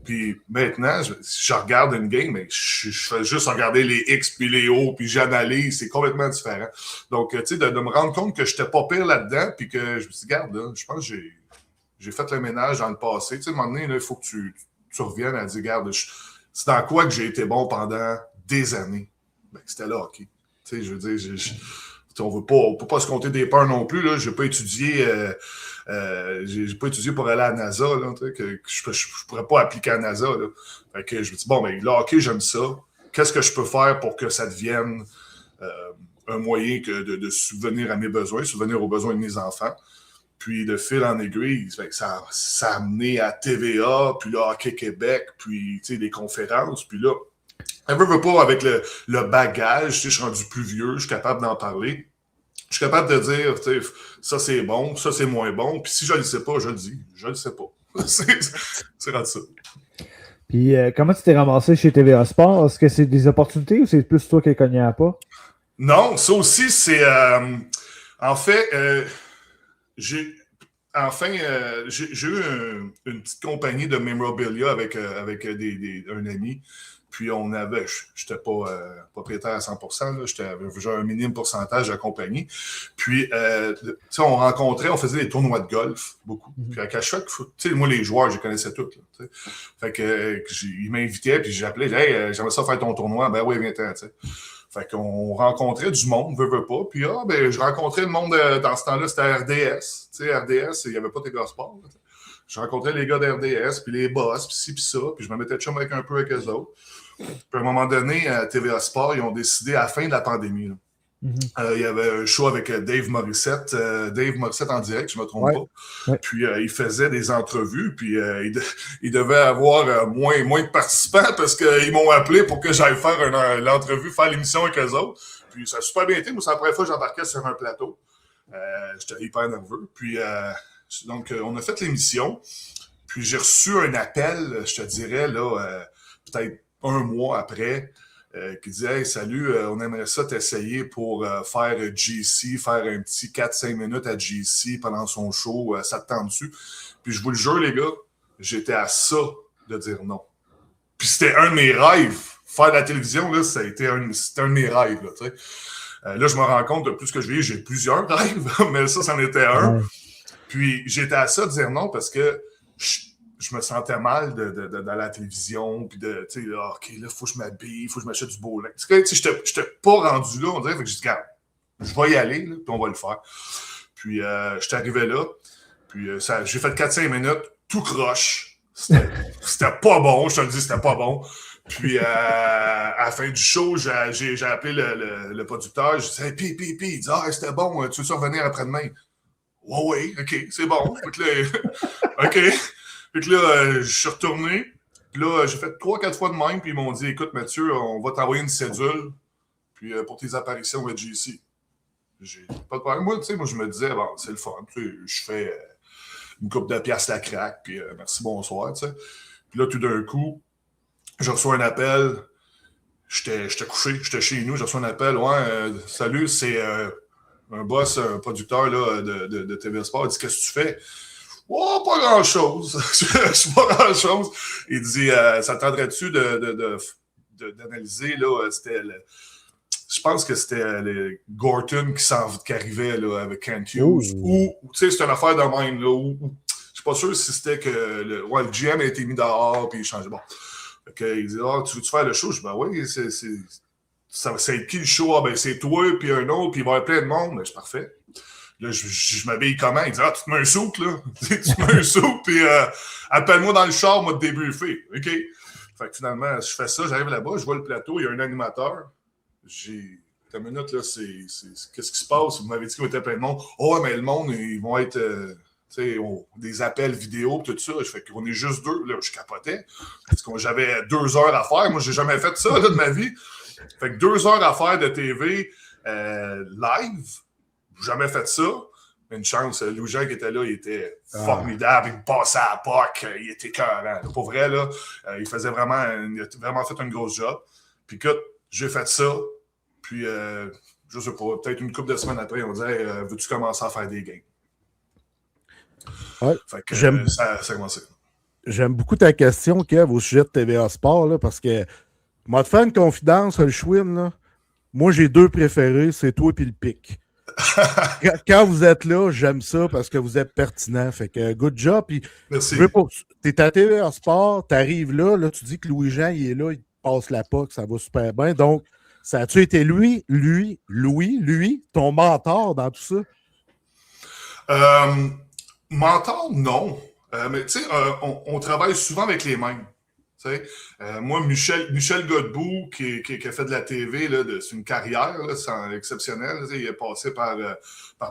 Puis maintenant, je regarde une game, mais je fais juste regarder les X puis les O, puis j'analyse, c'est complètement différent. Donc, tu sais, de me rendre compte que je n'étais pas pire là-dedans, puis que je me suis dit, regarde, là, je pense que j'ai fait le ménage dans le passé. Tu sais, à un moment donné, il faut que tu reviennes à dire, regarde, c'est dans quoi que j'ai été bon pendant des années? Ben, c'était là, OK. Tu sais, je veux dire, on ne peut pas se compter des peurs non plus. Là. Je n'ai pas étudié j'ai pas étudié pour aller à la NASA, là, que je ne pourrais pas appliquer à la NASA. Là. Fait que je me dis, bon, ben là, OK, j'aime ça. Qu'est-ce que je peux faire pour que ça devienne un moyen de subvenir à mes besoins, subvenir aux besoins de mes enfants? Puis de fil en aiguille, ça a amené à TVA, puis là, Hockey Québec, puis des conférences. Puis là, elle veut pas avec le bagage, je suis rendu plus vieux, je suis capable d'en parler. Je suis capable de dire, ça c'est bon, ça c'est moins bon. Puis si je ne le sais pas, je le dis. Je ne le sais pas. c'est rendu ça. Puis comment tu t'es ramassé chez TVA Sport? Est-ce que c'est des opportunités ou c'est plus toi qui es cogné à pas? Non, ça aussi, c'est... en fait... j'ai eu une petite compagnie de memorabilia avec un ami. Puis on avait, je n'étais pas propriétaire à 100%, là, j'avais un minime pourcentage de la compagnie. Puis, on rencontrait, on faisait des tournois de golf, beaucoup. Puis à chaque fois, moi, les joueurs, je les connaissais tous. Là, fait que ils m'invitaient, puis j'appelais, hey, j'aimerais ça faire ton tournoi. Ben oui, viens-t'en, tu sais. Fait qu'on rencontrait du monde, veut pas. Puis je rencontrais le monde dans ce temps-là, c'était RDS. Tu sais, RDS, il n'y avait pas TVA Sport. Là. Je rencontrais les gars d'RDS, puis les boss, puis ci, puis ça. Puis je me mettais chum avec un peu avec eux autres. Puis à un moment donné, à TVA Sport, ils ont décidé, à la fin de la pandémie, là, il y avait un show avec Dave Morissette en direct, je ne me trompe pas. Ouais. Puis il faisait des entrevues, puis il devait avoir moins de participants parce qu'ils m'ont appelé pour que j'aille faire l'entrevue, faire l'émission avec eux autres. Puis ça a super bien été. Moi, c'est la première fois que j'embarquais sur un plateau. J'étais hyper nerveux. Puis donc, on a fait l'émission. Puis j'ai reçu un appel, je te dirais, là, peut-être un mois après, qui disait « Hey, salut, on aimerait ça t'essayer pour faire GC, faire un petit 4-5 minutes à GC pendant son show, ça te tente dessus? » Puis je vous le jure, les gars, j'étais à ça de dire non. Puis c'était un de mes rêves. Faire de la télévision, là, c'était un de mes rêves. Là, tu sais. Là, je me rends compte, de plus que je vis, j'ai plusieurs rêves, mais ça, c'en était un. Puis j'étais à ça de dire non parce que je me sentais mal dans la télévision, puis de, tu sais, OK, là, il faut que je m'habille, il faut que je m'achète du beau linge. Tu sais, je n'étais pas rendu là, on dirait, fait que je dis, regarde, je vais y aller, là, puis on va le faire. Puis, je suis arrivé là, puis j'ai fait 4-5 minutes, tout croche. C'était pas bon, je te le dis, c'était pas bon. Puis, à la fin du show, j'ai appelé le producteur, je disais, hey, puis, il dit, ah, c'était bon, tu veux revenir après-demain? Oui, OK, c'est bon. Fait que là, OK. Fait que là, je suis retourné. Puis là, j'ai fait 3-4 fois de même. Puis ils m'ont dit, écoute, Mathieu, on va t'envoyer une cédule. Puis pour tes apparitions à GC. J'ai pas de problème. Moi, tu sais, je me disais, bon, c'est le fun. Tu sais, je fais une coupe de piastres la craque. Puis merci, bonsoir, tu sais. Puis là, tout d'un coup, je reçois un appel. J'étais couché, j'étais chez nous. Je reçois un appel. Ouais, salut, c'est un boss, un producteur là, de TVA Sport. Il dit, qu'est-ce que tu fais? Oh, pas grand-chose. Pas grand-chose. Il dit, ça tenterait-tu d'analyser, là, c'était je pense que c'était le Gorton qui arrivait là, avec Kent Hughes. Ou, tu sais, c'est une affaire de même, là, je suis pas sûr si c'était que le GM a été mis dehors, puis il changeait. Bon. Il dit, tu veux-tu faire le show? Je dis, ben oui, ça va être qui le show? Ah, ben, c'est toi, puis un autre, puis il va y avoir plein de monde. Ben, c'est parfait. Là, je m'habille comment? Il dit, ah, tu te mets un souk, là. Tu te mets un souk, puis appelle-moi dans le char, moi, te débuffer. OK? Fait que finalement, je fais ça, j'arrive là-bas, je vois le plateau, il y a un animateur. Ta minute, là, qu'est-ce qui se passe? Vous m'avez dit qu'il y avait plein de monde. Oh, mais le monde, ils vont être, des appels vidéo, tout ça. Je fais qu'on est juste 2. Là, je capotais. Parce que j'avais 2 heures à faire. Moi, j'ai jamais fait ça, là, de ma vie. Fait que 2 heures à faire de TV live. J'ai jamais fait ça. Mais une chance, Louis-Jean qui était là, il était formidable. Il me passait à la POC. Il était écœurant. Pour vrai, là, il a vraiment fait un gros job. Puis écoute, j'ai fait ça. Puis, je sais pas, peut-être une couple de semaines après, on disait veux-tu commencer à faire des games? Ouais, fait que ça a commencé. J'aime beaucoup ta question, Kev, au sujet de TVA Sport, là, parce que, moi, te faire une confidence, le Schwinn, là, moi, j'ai 2 préférés, c'est toi et le Pic. Quand vous êtes là, j'aime ça parce que vous êtes pertinent. Fait que, good job. Puis, merci. T'es à TVA Sport, t'arrives là, tu dis que Louis-Jean, il est là, il te passe la POC, ça va super bien. Donc, ça a-tu été lui, ton mentor dans tout ça? Mentor, non. Mais tu sais, on travaille souvent avec les mêmes. Moi, Michel Godbout, qui a fait de la TV, c'est une carrière, là, c'est exceptionnel. Il est passé par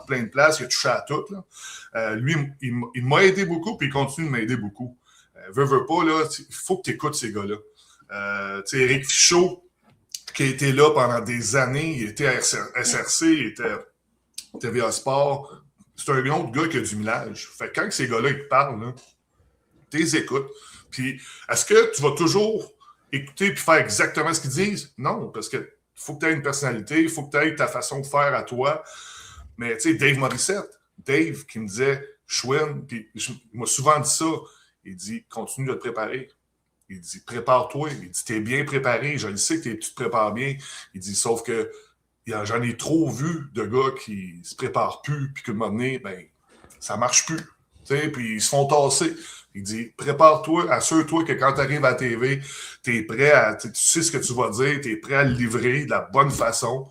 plein de places, il a touché à tout. Là. Lui, il m'a aidé beaucoup, puis il continue de m'aider beaucoup. Veux pas, là, il faut que tu écoutes ces gars-là. Éric Fichaud, qui a été là pendant des années, il était à SRC, il était à TVA Sport. C'est un autre gars qui a du millage. Fait que quand ces gars-là, ils te parlent, tu les écoutes. Puis, est-ce que tu vas toujours écouter et faire exactement ce qu'ils disent? Non, parce qu'il faut que tu aies une personnalité, il faut que tu aies ta façon de faire à toi. Mais, tu sais, Dave Morissette, Dave qui me disait, Schwinn, puis il m'a souvent dit ça, il dit, continue de te préparer. Il dit, prépare-toi. Il dit, t'es bien préparé. Je le sais que tu te prépares bien. Il dit, sauf que j'en ai trop vu de gars qui se préparent plus, puis qu'à un moment donné, ben, ça marche plus. Puis ils se font tasser. Il dit, prépare-toi, assure-toi que quand tu arrives à la TV, tu es prêt tu sais ce que tu vas dire, tu es prêt à le livrer de la bonne façon.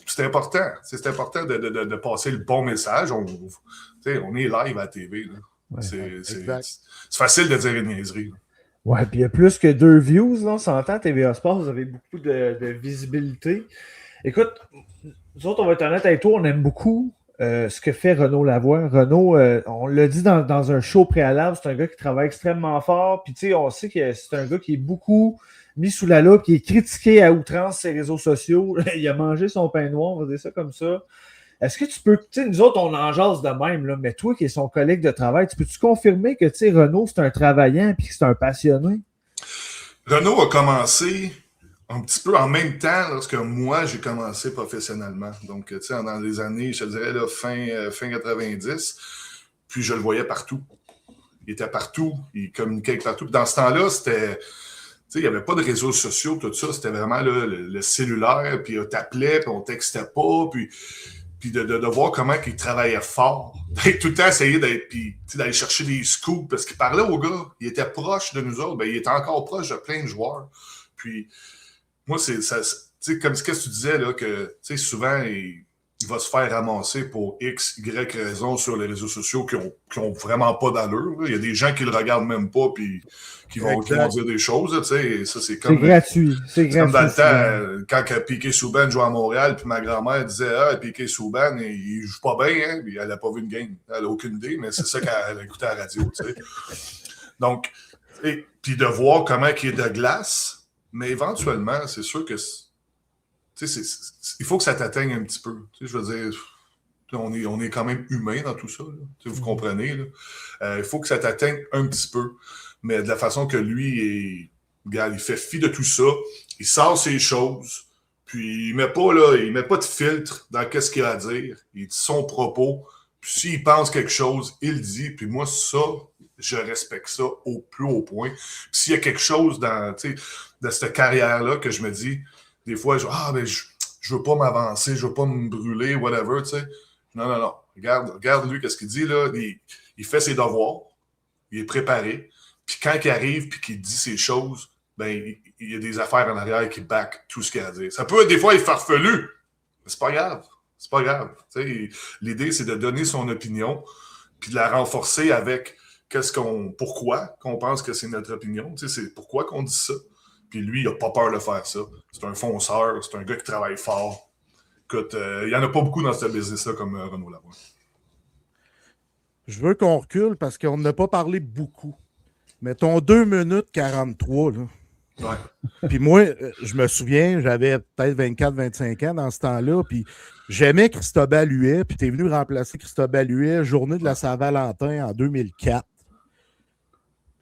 C'est important. C'est important de passer le bon message. On est live à la TV. Là. Ouais, c'est facile de dire une niaiserie. Là. Ouais, puis il y a plus que 2 views, là, on s'entend, TVA Sport, vous avez beaucoup de visibilité. Écoute, nous autres, on va être honnête avec toi, on aime beaucoup ce que fait Renaud Lavoie. Renaud, on l'a dit dans un show préalable, c'est un gars qui travaille extrêmement fort, puis tu sais, on sait que c'est un gars qui est beaucoup mis sous la loupe, qui est critiqué à outrance sur ses réseaux sociaux. Il a mangé son pain noir, on va dire ça comme ça. Est-ce que tu peux, tu sais, nous autres, on en jase de même, là, mais toi qui es son collègue de travail, peux-tu confirmer que, tu sais, Renaud, c'est un travaillant et que c'est un passionné? Renaud a commencé un petit peu en même temps lorsque moi, j'ai commencé professionnellement. Donc, tu sais, dans les années, je te dirais, là, fin 90, puis je le voyais partout. Il était partout, il communiquait avec partout. Puis dans ce temps-là, c'était... Tu sais, il n'y avait pas de réseaux sociaux, tout ça. C'était vraiment là, le cellulaire, puis on t'appelait, puis on textait pas, puis de voir comment il travaillait fort. D'être tout le temps essayer d'aller chercher des scoops, parce qu'il parlait aux gars. Il était proche de nous autres. Ben, il était encore proche de plein de joueurs. Puis, moi, c'est ça. Tu sais, comme ce que tu disais, là, que, tu sais, souvent, il va se faire ramasser pour X, Y raison sur les réseaux sociaux qui ont vraiment pas d'allure. Là. Il y a des gens qui le regardent même pas, puis qui vont dire des choses. Tu sais, ça, c'est comme... C'est gratuit. C'est comme dans le temps, quand Piquet Souban jouait à Montréal, puis ma grand-mère disait « Ah, Piquet Souban, il joue pas bien, hein? » Puis elle n'a pas vu une game. Elle n'a aucune idée, mais c'est ça qu'elle écoutait à la radio, tu sais. Donc, puis de voir comment il est de glace, mais éventuellement, c'est sûr que... Tu sais, il faut que ça t'atteigne un petit peu. Tu sais, je veux dire, on est quand même humain dans tout ça. Là. Tu sais, vous comprenez. Là. Il faut que ça t'atteigne un petit peu. Mais de la façon que lui, regarde, il fait fi de tout ça. Il sort ses choses. Puis il met pas de filtre dans qu'est-ce qu'il a à dire. Il dit son propos. Puis s'il pense quelque chose, il le dit. Puis moi, ça, je respecte ça au plus haut point. Puis s'il y a quelque chose dans cette carrière-là que je me dis... Des fois, je veux pas m'avancer, je veux pas me brûler, whatever, tu sais. Non. Regarde lui, qu'est-ce qu'il dit, là. Il fait ses devoirs, il est préparé. Puis quand il arrive puis qu'il dit ces choses, ben, il y a des affaires en arrière qui back tout ce qu'il a à dire. Ça peut des fois être farfelu, mais c'est pas grave. C'est pas grave. T'sais, l'idée, c'est de donner son opinion puis de la renforcer avec pourquoi qu'on pense que c'est notre opinion. C'est pourquoi qu'on dit ça. Puis lui, il n'a pas peur de faire ça. C'est un fonceur, c'est un gars qui travaille fort. Écoute, il n'y en a pas beaucoup dans ce business-là comme Renaud Lavoie. Je veux qu'on recule parce qu'on n'a pas parlé beaucoup. Mettons 2 minutes 43, là. Ouais. Puis moi, je me souviens, j'avais peut-être 24-25 ans dans ce temps-là, puis j'aimais Cristobal Huet, puis tu es venu remplacer Cristobal Huet, journée de la Saint-Valentin en 2004.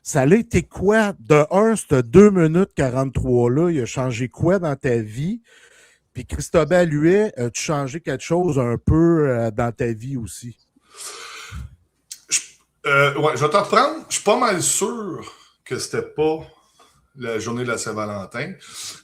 Ça a été quoi? De un, ce 2 minutes 43-là, il a changé quoi dans ta vie? Puis Cristobal Huet, as-tu changé quelque chose un peu dans ta vie aussi? Ouais, je vais te reprendre. Je suis pas mal sûr que c'était pas la journée de la Saint-Valentin.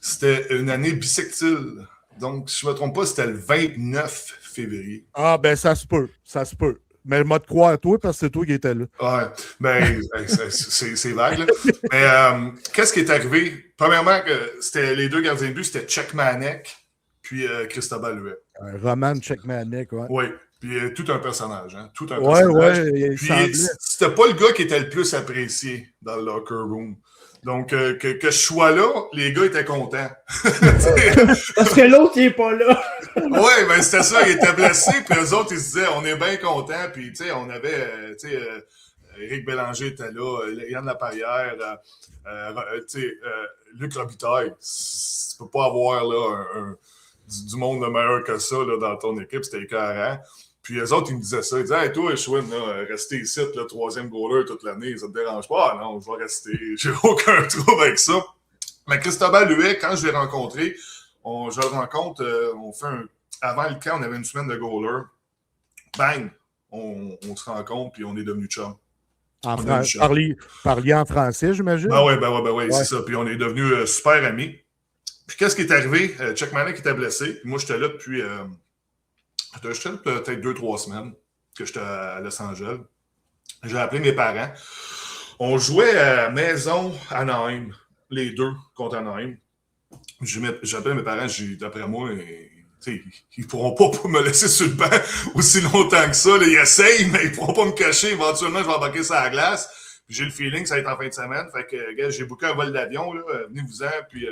C'était une année bissextile. Donc, si je ne me trompe pas, c'était le 29 février. Ah, ben ça se peut. Ça se peut. Mais je vais te croire à toi parce que c'est toi qui étais là. Ouais, ben, c'est vague, là. Mais qu'est-ce qui est arrivé? Premièrement, c'était les deux gardiens de but, c'était Cechmanek puis Cristobal Huet. Roman Cechmanek, ouais. Oui, puis tout un personnage, hein? Tout un personnage. Ouais, puis c'était pas le gars qui était le plus apprécié dans le locker room. Donc, que je sois là, les gars étaient contents. Parce que l'autre, il est pas là. Oui, ben c'était ça, il était blessé, puis eux autres, ils se disaient, on est bien contents, puis tu sais, on avait, Éric Bélanger était là, Yann Laparrière, Luc Robitaille. Tu peux pas avoir là du monde de meilleur que ça là, dans ton équipe, c'était écœurant. Puis eux autres, ils me disaient ça. Ils disaient, hey, toi, Schwinn, rester ici, le troisième goaler toute l'année, ça te dérange pas? Ah non, je vais rester. J'ai aucun trouble avec ça. Mais Cristobal Huet, quand je l'ai rencontré, je le rencontre, on fait avant le camp, on avait une semaine de goaler. Bang! On se rencontre, puis on est devenus chums. Parliez en français, j'imagine? Ben oui, c'est ça. Puis on est devenus super amis. Puis qu'est-ce qui est arrivé? Cechmanek était blessé. Moi, j'étais là depuis... J'étais peut-être 2-3 semaines que j'étais à Los Angeles. J'ai appelé mes parents. On jouait à maison à Anaheim, les deux contre Anaheim. J'appelle mes parents, d'après moi, ils ne pourront pas me laisser sur le banc aussi longtemps que ça. Là, ils essayent, mais ils ne pourront pas me cacher. Éventuellement, je vais embarquer ça à la glace. Puis j'ai le feeling que ça va être en fin de semaine. Fait que, gars, j'ai booké un vol d'avion. Venez-vous-en, puis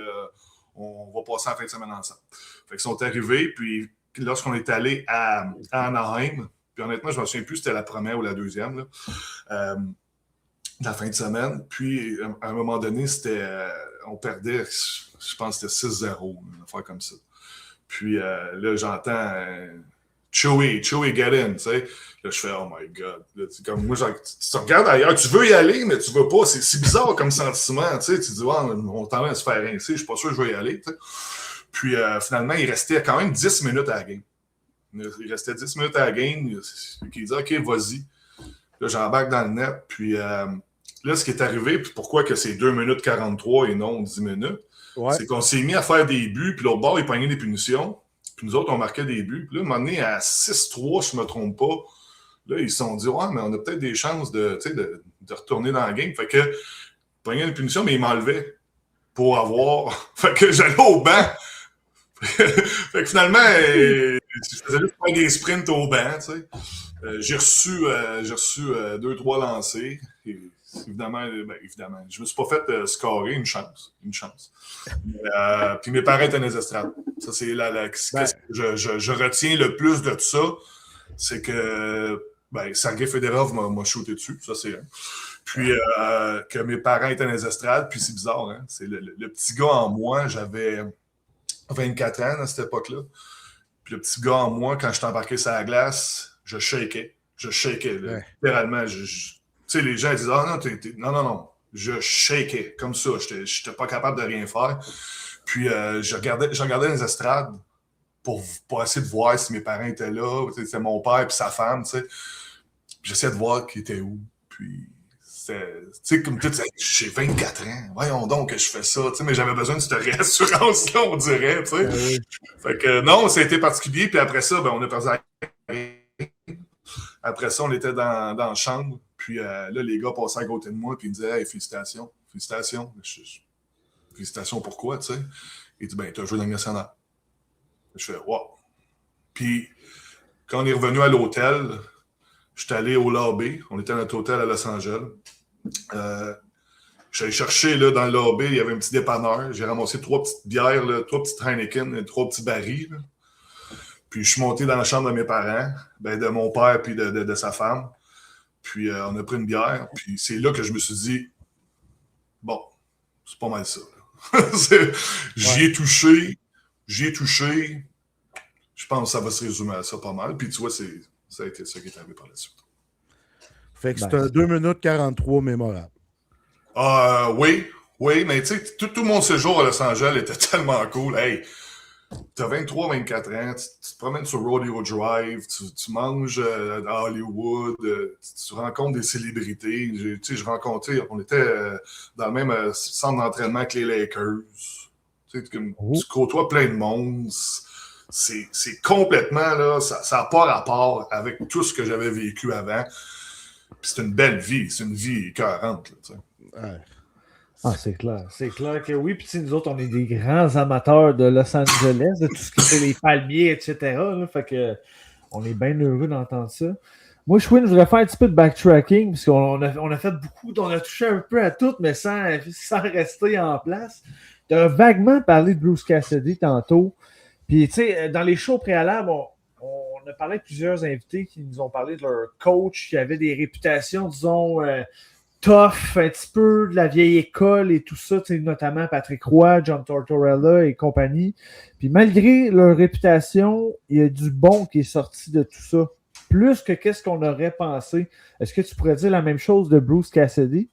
on va passer en fin de semaine ensemble. Fait qu'ils sont arrivés, puis lorsqu'on est allé à Anaheim, puis honnêtement, je ne me souviens plus si c'était la première ou la deuxième, là, la fin de semaine. Puis, à un moment donné, on perdait, je pense que c'était 6-0, une affaire comme ça. Puis là, j'entends Chewy, get in, tu sais. Là, je fais, oh my God. Là, comme moi, tu regardes ailleurs, tu veux y aller, mais tu veux pas. C'est bizarre comme sentiment, tu sais. Tu dis, on t'en va se faire rincer, je suis pas sûr que je vais y aller, tu sais. Puis finalement, il restait quand même 10 minutes à la game. Il restait 10 minutes à la game. Il dit, OK, vas-y. Là, j'embarque dans le net. Puis là, ce qui est arrivé, puis pourquoi que c'est 2 minutes 43 et non 10 minutes, c'est qu'on s'est mis à faire des buts, puis l'autre bord, il pognait des punitions. Puis nous autres, on marquait des buts. Puis là, à un moment donné, à 6-3, je ne me trompe pas, là, ils se sont dit, ouais, mais on a peut-être des chances de retourner dans la game. Fait que, il pognait des punitions, mais il m'enlevait pour avoir. Fait que j'allais au banc. Fait que finalement, je faisais juste faire des sprints au banc, tu sais. J'ai reçu 2-3 lancers. Et, évidemment, je me suis pas fait scorer, une chance. Puis mes parents étaient dans les estrades. Ça, c'est qu'est-ce que je retiens le plus de ça, c'est que Sergei Fedorov m'a shooté dessus, ça c'est un. Puis que mes parents étaient dans les estrades, puis c'est bizarre, hein? C'est le petit gars en moi, j'avais 24 ans à cette époque-là. Puis le petit gars en moi, quand je suis embarqué sur la glace, je shakeais. Littéralement. Tu sais, les gens disent, ah non, non. Je shakeais comme ça. Je n'étais pas capable de rien faire. Puis je regardais les estrades pour essayer de voir si mes parents étaient là. C'était mon père et sa femme, tu sais. J'essayais de voir qui était où. Puis tu sais, comme tu dis, j'ai 24 ans. Voyons donc que je fais ça. Tu sais, mais j'avais besoin de cette réassurance-là, on dirait. Tu sais. Fait que non, ça a été particulier. Puis après ça, on a perdu la game. Après ça, on était dans la chambre. Puis là, les gars passaient à côté de moi. Puis ils me disaient, hey, félicitations. félicitations, pourquoi, tu sais? Il dit, ben, tu as joué dans le national. Je fais, wow. Puis, quand on est revenu à l'hôtel, j'étais allé au lobby. On était à notre hôtel à Los Angeles. J'allais chercher là, dans le lobby, il y avait un petit dépanneur. J'ai ramassé 3 petites bières, là, 3 petites Heineken et 3 petits barils. Là. Puis je suis monté dans la chambre de mes parents, ben, de mon père puis de sa femme. Puis on a pris une bière. Puis c'est là que je me suis dit, bon, c'est pas mal ça. J'y ai touché. Je pense que ça va se résumer à ça pas mal. Puis tu vois, ça a été ça qui est arrivé par la suite. Fait que c'est un 2 minutes 43 mémorable. Oui, mais tu sais, tout mon séjour à Los Angeles était tellement cool. Hey, t'as 23-24 ans, tu te promènes sur Rodeo Drive, tu manges à Hollywood, tu rencontres des célébrités. Je rencontrais, on était dans le même centre d'entraînement que les Lakers. Tu côtoies plein de monde. C'est complètement, là, ça n'a pas rapport avec tout ce que j'avais vécu avant. Puis c'est une belle vie, c'est une vie écœurante. Là, tu sais. Ouais. Ah, c'est clair. C'est clair que oui. Puis nous autres, on est des grands amateurs de Los Angeles, de tout ce qui fait les palmiers, etc. Là, fait que on est bien heureux d'entendre ça. Moi, Schwinn, je voudrais faire un petit peu de backtracking, parce qu'on a fait beaucoup, on a touché un peu à tout, mais sans rester en place. Tu as vaguement parlé de Bruce Cassidy tantôt. Puis, tu sais, dans les shows préalables, on a parlé de plusieurs invités qui nous ont parlé de leur coach qui avait des réputations, disons, tough, un petit peu de la vieille école et tout ça, notamment Patrick Roy, John Tortorella et compagnie. Puis malgré leur réputation, il y a du bon qui est sorti de tout ça. Plus que qu'est-ce qu'on aurait pensé. Est-ce que tu pourrais dire la même chose de Bruce Cassidy?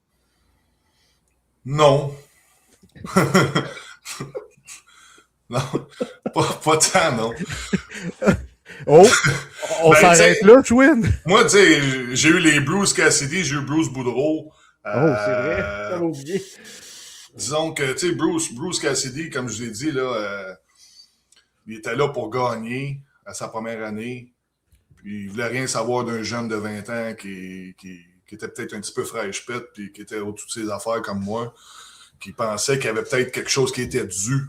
Non. Non, pas tant, non. Oh, on s'arrête là, Schwinn. Moi, tu sais, j'ai eu les Bruce Cassidy, j'ai eu Bruce Boudreau. C'est vrai, j'avais oublié. Disons que, tu sais, Bruce Cassidy, comme je l'ai dit, là, il était là pour gagner à sa première année. Puis il voulait rien savoir d'un jeune de 20 ans qui était peut-être un petit peu fraîche-pète, puis qui était au-dessus de ses affaires comme moi, qui pensait qu'il y avait peut-être quelque chose qui était dû.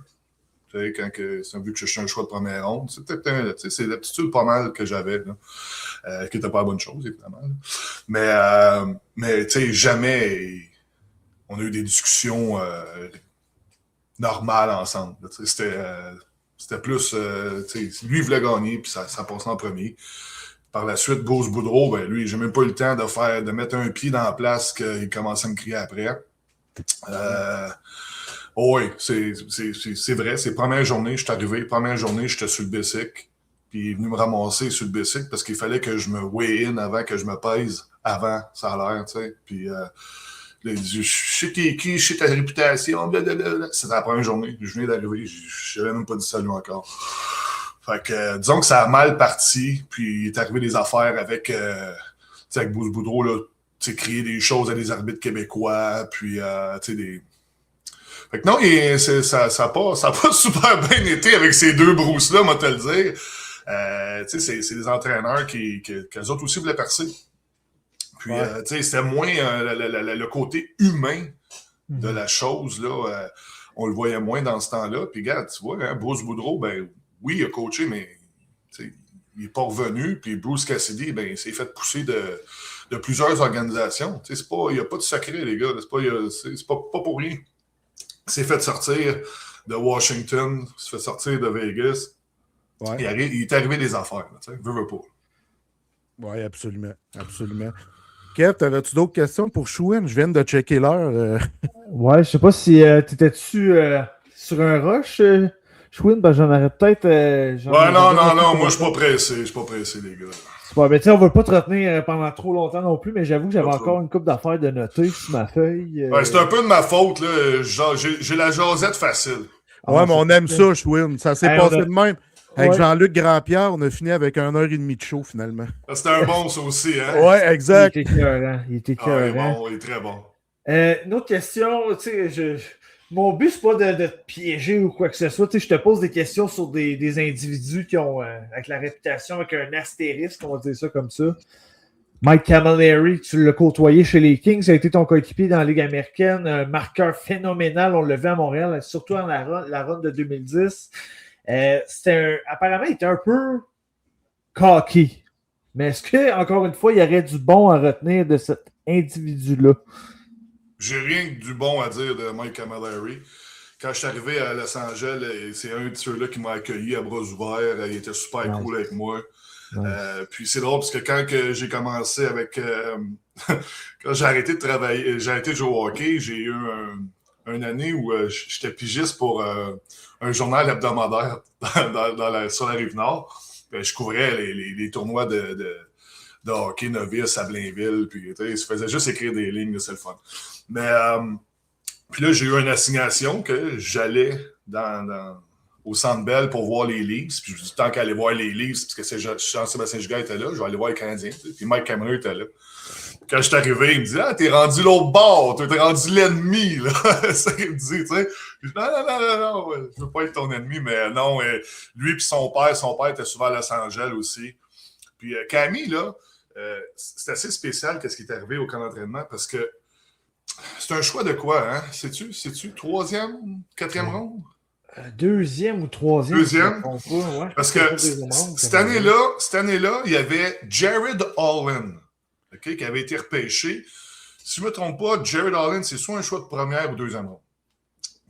Quand c'est un but que je suis un choix de première ronde, c'est l'attitude pas mal que j'avais, là, qui n'était pas la bonne chose, évidemment. Là. Mais tu sais, jamais on a eu des discussions normales ensemble. C'était plus, lui, il voulait gagner, puis ça passait en premier. Par la suite, Bruce Boudreau, ben lui, j'ai même pas eu le temps de mettre un pied dans la place qu'il commençait à me crier après. Oui, c'est vrai. C'est première journée, je suis arrivé. Première journée, j'étais sur le bicycle. Puis il est venu me ramasser sur le bicycle parce qu'il fallait que je me weigh-in avant que je me pèse avant, ça a l'air, tu sais. Puis il dit, je sais t'es qui, je sais ta réputation, blablabla. C'était la première journée. Je venais d'arriver. Je n'avais même pas dit salut encore. Fait que, disons que ça a mal parti. Puis il est arrivé des affaires avec Bruce Boudreau, là, tu sais, crier des choses à des arbitres québécois. Puis, tu sais, des... Fait que non, ça a pas super bien été avec ces deux Bruce-là, moi te le dire. Tu sais, c'est des entraîneurs qu'eux autres aussi voulaient percer. Puis, tu sais, c'était moins le côté humain de la chose, là. On le voyait moins dans ce temps-là. Puis, regarde, tu vois, hein, Bruce Boudreau, ben oui, il a coaché, mais il n'est pas revenu. Puis Bruce Cassidy, ben, il s'est fait pousser de plusieurs organisations. Tu sais, il n'y a pas de secret, les gars. C'est pas pour rien. Il s'est fait sortir de Washington, il s'est fait sortir de Vegas. Ouais. Il est arrivé des affaires, tu sais, veux pas. Oui, absolument. Absolument. Kev, t'avais-tu d'autres questions pour Schwinn? Je viens de checker l'heure. Ouais, je sais pas si t'étais-tu sur un rush, Schwinn? Ben, j'en aurais peut-être. Non, moi, je suis pas pressé. Je suis pas pressé, les gars. Ouais, mais tu sais, on ne veut pas te retenir pendant trop longtemps non plus, mais j'avoue que j'avais encore une couple d'affaires de noter sur ma feuille. Ouais, c'est un peu de ma faute, là. J'ai la jasette facile. Ouais, mais on aime ça, Schwinn. Ça s'est passé de même. Avec Jean-Luc Grandpierre, on a fini avec 1h30 de show, finalement. C'était un bon, ça aussi, hein? Ouais, exact. Il était écœurant. Il était écœurant. Il est très bon. Une autre question, tu sais, mon but, c'est pas de te piéger ou quoi que ce soit. Tu sais, je te pose des questions sur des individus qui ont, avec la réputation, avec un astérisque, on va dire ça comme ça. Mike Camilleri, tu l'as côtoyé chez les Kings, ça a été ton coéquipier dans la Ligue américaine, un marqueur phénoménal, on l'a vu à Montréal, surtout dans la run de 2010. Apparemment, il était un peu cocky. Mais est-ce que, encore une fois, il y aurait du bon à retenir de cet individu-là? J'ai rien que du bon à dire de Mike Camilleri. Quand je suis arrivé à Los Angeles, c'est un de ceux-là qui m'a accueilli à bras ouverts. Il était super cool avec moi. Puis c'est drôle parce que quand j'ai commencé avec... quand j'ai arrêté de travailler, j'ai arrêté de jouer au hockey, j'ai eu une année où j'étais pigiste pour un journal hebdomadaire sur la Rive-Nord. Je couvrais les tournois de hockey novice à Blainville. Puis je faisais juste écrire des lignes, c'est le fun. Mais puis là, j'ai eu une assignation que j'allais au Centre Bell pour voir les Leafs. Puis je me dis, tant qu'à aller voir les Leafs, parce que Jean-Sébastien Giguère était là, je vais aller voir les Canadiens. Puis Mike Camilleri était là. Quand je suis arrivé, il me dit, ah, t'es rendu l'autre bord, t'es rendu l'ennemi, là. C'est ça qu'il me dit, tu sais. Je dis, non, je veux pas être ton ennemi, mais non, lui et son père était souvent à Los Angeles aussi. Puis Camille, là, c'est assez spécial qu'est-ce qui est arrivé au camp d'entraînement parce que c'est un choix de quoi, hein? Sais-tu troisième, quatrième ronde? Deuxième ou troisième. Deuxième. Ouais, parce que cette année-là, il y avait Jared Allen, okay, qui avait été repêché. Si je ne me trompe pas, Jared Allen, c'est soit un choix de première ou deuxième ronde.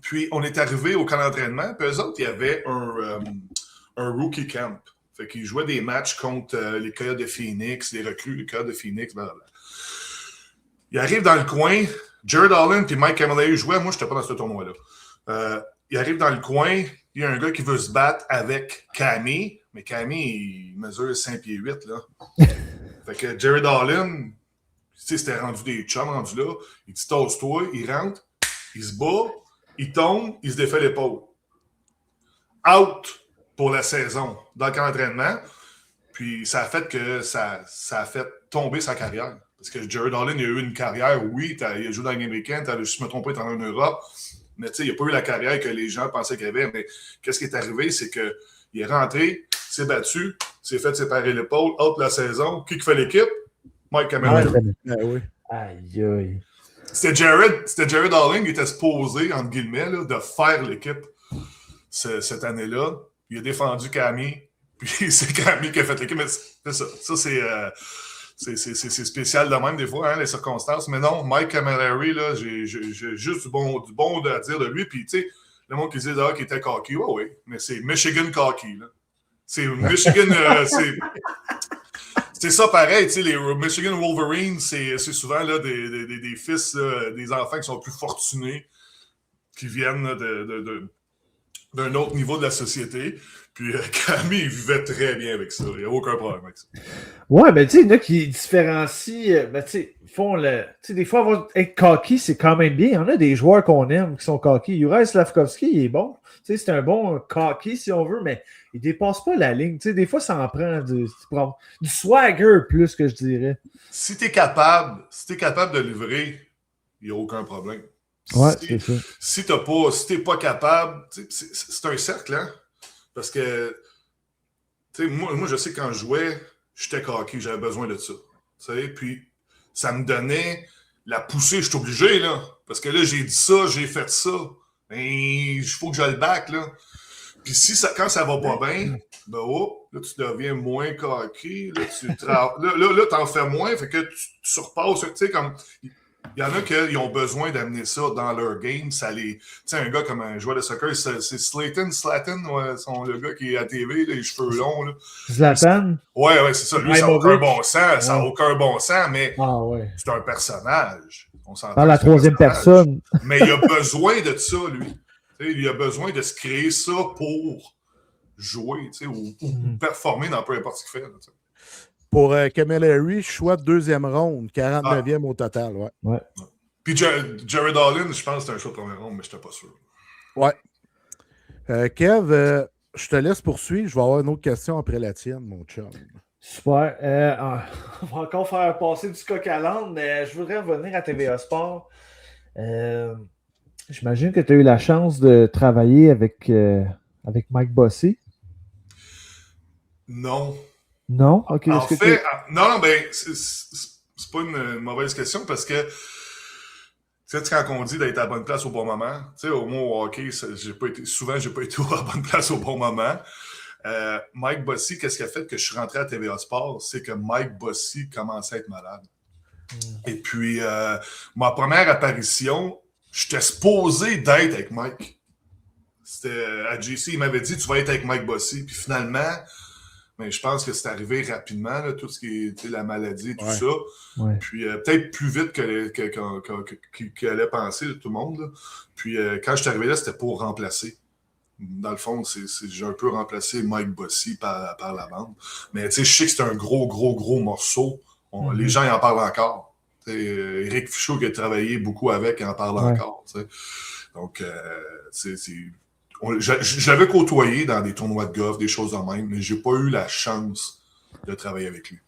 Puis, on est arrivé au camp d'entraînement, puis eux autres, il y avait un rookie camp. Fait qu'ils jouaient des matchs contre les Coyotes de Phoenix, les recrues, les Coyotes de Phoenix, blablabla. Il arrive dans le coin, Jared Allen puis Mike Camilleri jouaient. Moi, je n'étais pas dans ce tournoi-là. Il arrive dans le coin, il y a un gars qui veut se battre avec Camille, mais Camille, il mesure 5 pieds 8, là. Fait que Jared Allen, tu sais, c'était rendu des chums, rendu là. Il dit, tosse-toi, il rentre, il se bat, il tombe, il se défait l'épaule. Out pour la saison dans le camp d'entraînement. Puis ça a fait que ça a fait tomber sa carrière. Parce que Jared Allen, il a eu une carrière, oui, il a joué dans la Ligue américaine, si je ne me trompe pas, il est en Europe. Mais tu sais, il n'a pas eu la carrière que les gens pensaient qu'il avait. Mais qu'est-ce qui est arrivé, c'est qu'il est rentré, s'est battu, s'est fait séparer l'épaule, out la saison. Qui fait l'équipe? Mike Camilleri. Oui. Aïe, aïe. C'était Jared Allen qui était supposé, entre guillemets, là, de faire l'équipe cette année-là. Il a défendu Camille, puis c'est Camille qui a fait l'équipe. Mais c'est ça. Ça, c'est spécial de même des fois, hein, les circonstances. Mais non, Mike Camilleri, là, j'ai juste du bon à dire de lui. Puis, tu sais, le monde qui disait qu'il était cocky, oui, mais c'est Michigan cocky. Là. C'est Michigan, c'est ça pareil. Tu sais, les Michigan Wolverines, c'est souvent là, des fils, des enfants qui sont plus fortunés, qui viennent là, d'un autre niveau de la société. Puis Camille, il vivait très bien avec ça. Il n'y a aucun problème avec ça. Ouais, ben tu sais, il y en a qui différencient. Ben tu sais, des fois, être cocky, c'est quand même bien. Il y en a des joueurs qu'on aime qui sont cocky. Juraj Slafkovský, il est bon. Tu sais, c'est un bon cocky, si on veut, mais il ne dépasse pas la ligne. Tu sais, des fois, ça en prend du swagger plus que je dirais. Si tu es capable de livrer, il n'y a aucun problème. Ouais, c'est ça. Si tu n'es pas capable, c'est un cercle, hein? Parce que, tu sais, moi, je sais que quand je jouais, j'étais cocky, j'avais besoin de ça. Tu sais, puis ça me donnait la poussée, je suis obligé, là. Parce que là, j'ai dit ça, j'ai fait ça. Mais il faut que je le back, là. Puis quand ça va pas bien, ben là, tu deviens moins cocky. Là, t'en fais moins, fait que tu repasses, tu sais, comme... Il y en a qui ont besoin d'amener ça dans leur game. Ça les... Tu sais, un gars comme un joueur de soccer, c'est Slaton, le gars qui est à TV, les cheveux longs. Là. Zlatan? Ouais, c'est ça. Lui, ça n'a aucun bon sens. Ça n'a aucun bon sens, mais c'est un personnage. On s'entend. Dans la troisième personne. Mais il a besoin de ça, lui. Tu sais, il a besoin de se créer ça pour jouer, tu sais, ou performer dans peu importe ce qu'il fait. Là, pour Camilleri, choix de deuxième ronde, 49e au total. Ouais. Puis Jared Allen, je pense que c'est un choix de première ronde, mais je n'étais pas sûr. Ouais. Kev, je te laisse poursuivre. Je vais avoir une autre question après la tienne, mon chum. Super. On va encore faire passer du coq à l'âne, mais je voudrais revenir à TVA Sport. J'imagine que tu as eu la chance de travailler avec Mike Bossy. Non. Non? OK. En Est-ce que fait, non, ben, c'est pas une mauvaise question parce que, tu sais, quand on dit d'être à la bonne place au bon moment, tu sais, au moins au hockey, souvent, j'ai pas été à la bonne place au bon moment. Mike Bossy, qu'est-ce qui a fait que je suis rentré à TVA Sport? C'est que Mike Bossy commençait à être malade. Et puis, ma première apparition, j'étais supposé d'être avec Mike. C'était à JC, il m'avait dit, tu vas être avec Mike Bossy. Puis finalement, mais je pense que c'est arrivé rapidement, là, tout ce qui est la maladie, tout ça. Ouais. Puis peut-être plus vite qu'elle allait penser, tout le monde. Là. Puis quand je suis arrivé là, c'était pour remplacer. Dans le fond, j'ai un peu remplacé Mike Bossy par la bande. Mais tu sais, je sais que c'est un gros morceau. Les gens y en parlent encore. Éric Fichaud qui a travaillé beaucoup avec en parle encore. T'sais. Donc, je l'avais côtoyé dans des tournois de golf, des choses de même, mais j'ai pas eu la chance de travailler avec lui.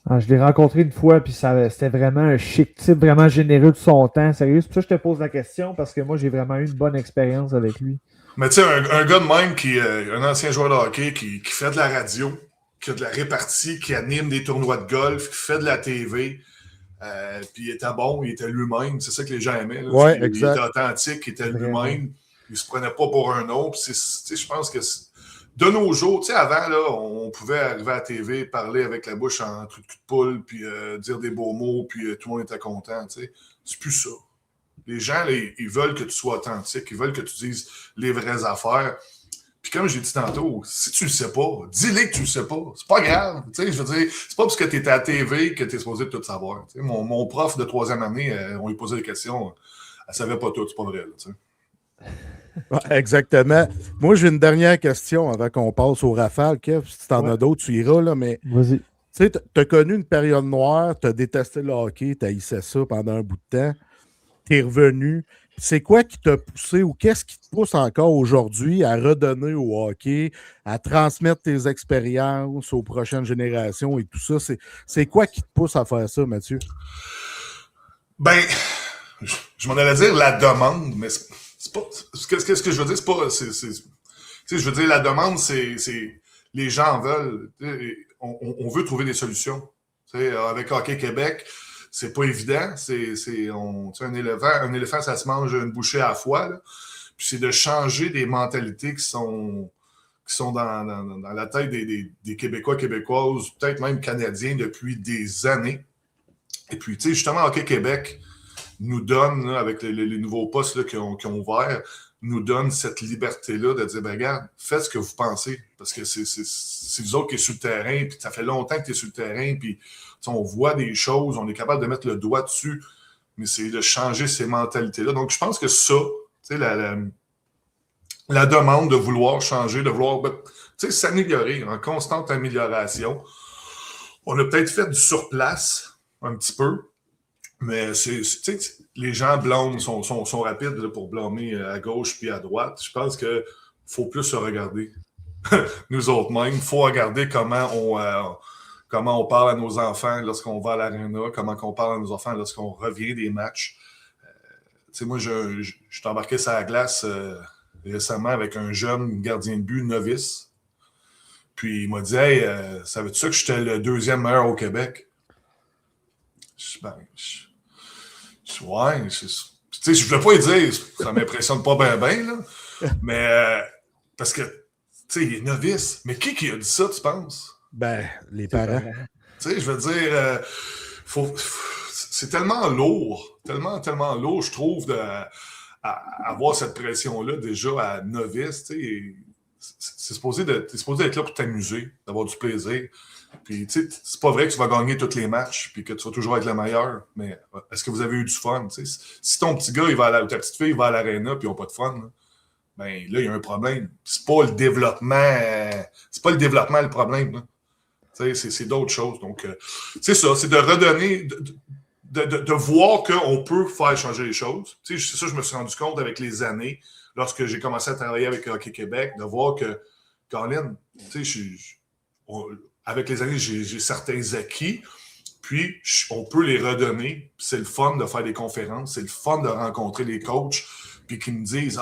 Ah, je l'ai rencontré une fois, puis c'était vraiment un chic type, vraiment généreux de son temps. Sérieux, c'est pour ça que je te pose la question, parce que moi, j'ai vraiment eu une bonne expérience avec lui. Mais tu sais, un gars de même, un ancien joueur de hockey qui fait de la radio, qui a de la répartie, qui anime des tournois de golf, qui fait de la TV, puis il était bon, il était lui-même. C'est ça que les gens aimaient. Là, ouais, il exact. était authentique, il était lui-même. Il se prenait pas pour un autre. Je pense que de nos jours, tu sais, avant, là, on pouvait arriver à la TV, parler avec la bouche en truc de poule, puis dire des beaux mots, puis tout le monde était content. Tu sais. C'est plus ça. Les gens, là, ils veulent que tu sois authentique, ils veulent que tu dises les vraies affaires. Puis comme j'ai dit tantôt, si tu le sais pas, dis-les que tu le sais pas. C'est pas grave. Tu sais, je veux dire, c'est pas parce que tu es à la TV que tu es supposé tout savoir. Tu sais, mon prof de 3e année, on lui posait des questions, elle savait pas tout, c'est pas vrai. Là, tu sais. Ouais, exactement. Moi, j'ai une dernière question avant qu'on passe au rafale, Kev. Si tu en as d'autres, tu iras, là, mais vas-y. Tu sais, tu as connu une période noire, tu as détesté le hockey, tu haïssais ça pendant un bout de temps, tu es revenu. C'est quoi qui t'a poussé ou qu'est-ce qui te pousse encore aujourd'hui à redonner au hockey, à transmettre tes expériences aux prochaines générations et tout ça? C'est quoi qui te pousse à faire ça, Mathieu? Ben, je m'en allais dire la demande, mais c'est pas. Qu'est-ce que je veux dire? C'est pas. Tu sais, je veux dire, la demande, c'est les gens en veulent. On veut trouver des solutions. Tu sais, avec Hockey Québec, c'est pas évident. Un éléphant, ça se mange une bouchée à la fois. Là. Puis c'est de changer des mentalités qui sont dans la tête des Québécois, Québécoises, peut-être même Canadiens depuis des années. Et puis, tu sais, justement, Hockey Québec nous donne, là, avec les nouveaux postes là, qui ont ouvert, nous donne cette liberté-là de dire, ben regarde, faites ce que vous pensez, parce que c'est vous autres qui êtes sur le terrain, puis ça fait longtemps que tu es sur le terrain, puis on voit des choses, on est capable de mettre le doigt dessus, mais c'est de changer ces mentalités-là. Donc, je pense que ça, tu sais, la demande de vouloir changer, de vouloir, tu sais, s'améliorer, en constante amélioration. On a peut-être fait du surplace, un petit peu, mais les gens blâment sont rapides là, pour blâmer à gauche puis à droite. Je pense qu'il faut plus se regarder. Nous autres mêmes, il faut regarder comment on parle à nos enfants lorsqu'on va à l'aréna, comment on parle à nos enfants lorsqu'on revient des matchs. Moi, je suis embarqué sur la glace récemment avec un jeune gardien de but novice. Puis il m'a dit « Hey, savais-tu ça que j'étais le 2e meilleur au Québec? » Ouais, je voulais pas y dire, ça m'impressionne pas bien, là. Mais, parce que, tu sais, il est novice. Mais qui a dit ça, tu penses? Ben, les parents. Tu sais, je veux dire, c'est tellement lourd, tellement lourd, je trouve, avoir cette pression-là, déjà, à novice, tu sais. T'es supposé être là pour t'amuser, d'avoir du plaisir. Puis, tu sais, c'est pas vrai que tu vas gagner tous les matchs puis que tu vas toujours être le meilleur, mais est-ce que vous avez eu du fun? T'sais? Si ton petit gars, ou ta petite fille va à l'aréna puis ils n'ont pas de fun, là, ben là, il y a un problème. C'est pas le développement, le problème. C'est d'autres choses. Donc, c'est ça, c'est de redonner, de voir qu'on peut faire changer les choses. C'est ça que je me suis rendu compte avec les années, lorsque j'ai commencé à travailler avec Hockey Québec, de voir que, Colin, tu sais, avec les années, j'ai certains acquis, puis on peut les redonner. C'est le fun de faire des conférences, c'est le fun de rencontrer les coachs, puis qui me disent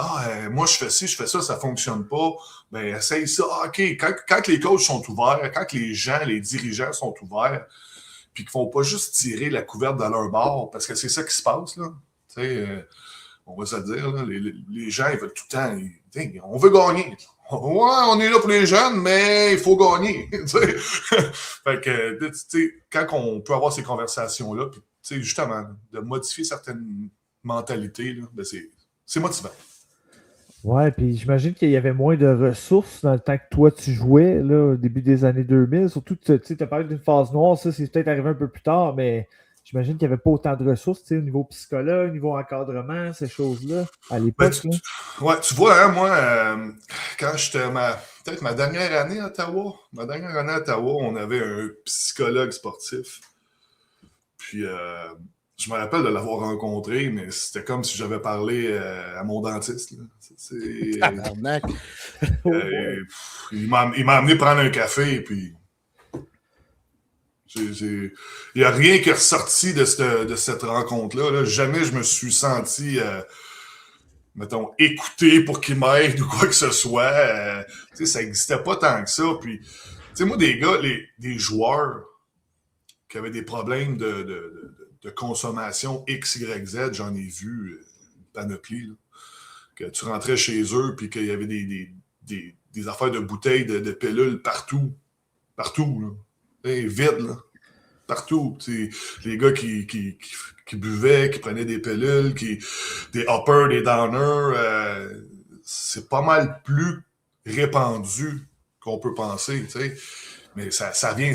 moi je fais ci, je fais ça, ça fonctionne pas, ben essaye ça. OK, quand les coachs sont ouverts, quand les gens, les dirigeants sont ouverts, puis qu'ils font pas juste tirer la couverte dans leur bord, parce que c'est ça qui se passe, là. Tu sais, on va se le dire, là, les gens, ils veulent tout le temps, on veut gagner. Ouais, on est là pour les jeunes, mais il faut gagner. Fait que, tu sais, quand on peut avoir ces conversations-là, puis, tu sais, justement, de modifier certaines mentalités, là, ben c'est motivant. Ouais, puis j'imagine qu'il y avait moins de ressources dans le temps que toi tu jouais, là, au début des années 2000. Surtout que tu as parlé d'une phase noire, ça c'est peut-être arrivé un peu plus tard, mais j'imagine qu'il n'y avait pas autant de ressources, tu sais, au niveau psychologue, au niveau encadrement, ces choses-là, à l'époque. Ouais, tu vois, hein, moi, quand j'étais peut-être ma dernière année à Ottawa, on avait un psychologue sportif. Puis, je me rappelle de l'avoir rencontré, mais c'était comme si j'avais parlé à mon dentiste. Là. Il m'a amené prendre un café, puis il n'y a rien qui est ressorti de cette rencontre-là. Là. Jamais je me suis senti, mettons, écouté pour qu'il m'aide ou quoi que ce soit. Ça n'existait pas tant que ça. Puis, moi, des gars, des joueurs qui avaient des problèmes de consommation X, Y, Z, j'en ai vu une panoplie. Là. Que tu rentrais chez eux puis qu'il y avait des affaires de bouteilles, de pilules partout. Partout, là. Vide, là. Partout. T'sais, les gars qui buvaient, qui prenaient des pilules, des uppers, des downers, c'est pas mal plus répandu qu'on peut penser, t'sais. Mais ça vient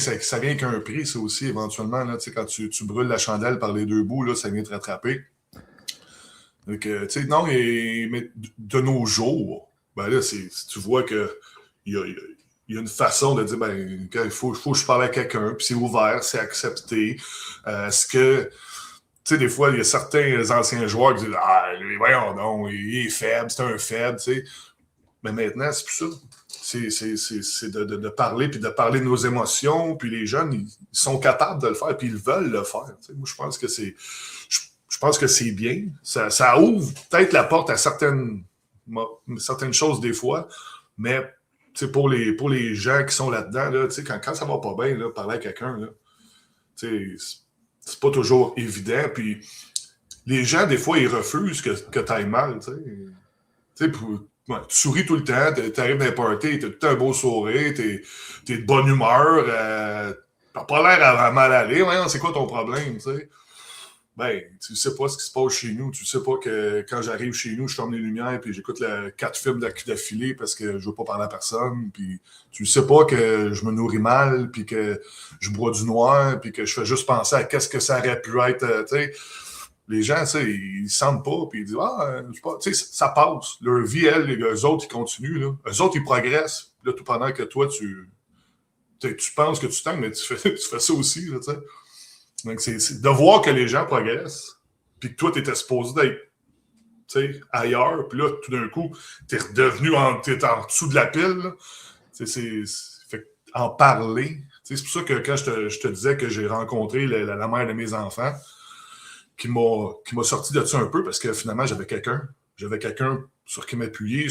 qu'un prix, ça aussi, éventuellement. Là, quand tu brûles la chandelle par les deux bouts, là, ça vient te rattraper. Donc, non, mais de nos jours, ben là, tu vois qu'il y a une façon de dire, ben, il faut que je parle à quelqu'un, puis c'est ouvert, c'est accepté. Est-ce que, des fois, il y a certains anciens joueurs qui disent, voyons non, il est faible, c'est un faible, tu sais. Mais maintenant, c'est plus ça. C'est de parler, puis de parler de nos émotions, puis les jeunes, ils sont capables de le faire, puis ils veulent le faire. T'sais. Moi, je pense que c'est bien. Ça ouvre peut-être la porte à certaines choses des fois, mais pour les gens qui sont là-dedans, là, quand ça va pas bien, là, parler à quelqu'un, là, c'est pas toujours évident. Puis les gens, des fois, ils refusent que tu ailles mal. Tu souris tout le temps, t'arrives dans les parties, t'as tout un beau sourire, t'es de bonne humeur, t'as pas l'air à mal aller. Voyons, c'est quoi ton problème, tu sais? Ben, tu sais pas ce qui se passe chez nous. Tu sais pas que quand j'arrive chez nous, je ferme les lumières puis j'écoute 4 films d'affilée parce que je veux pas parler à personne. Puis tu sais pas que je me nourris mal puis que je bois du noir puis que je fais juste penser à qu'est-ce que ça aurait pu être, tu sais. Les gens, ils sentent pas, puis ils disent ça passe. Leur vie, eux autres, ils continuent. Là. Eux autres, ils progressent. Là, tout pendant que toi, tu penses que tu t'aimes, mais tu fais ça aussi. Là, t'sais. Donc, c'est de voir que les gens progressent, puis que toi, tu étais supposé d'être ailleurs, puis là, tout d'un coup, tu es redevenu t'es en dessous de la pile. Là. Fait en parler. C'est pour ça que quand je te disais que j'ai rencontré la mère de mes enfants, qui m'a sorti de ça un peu parce que finalement, j'avais quelqu'un sur qui m'appuyer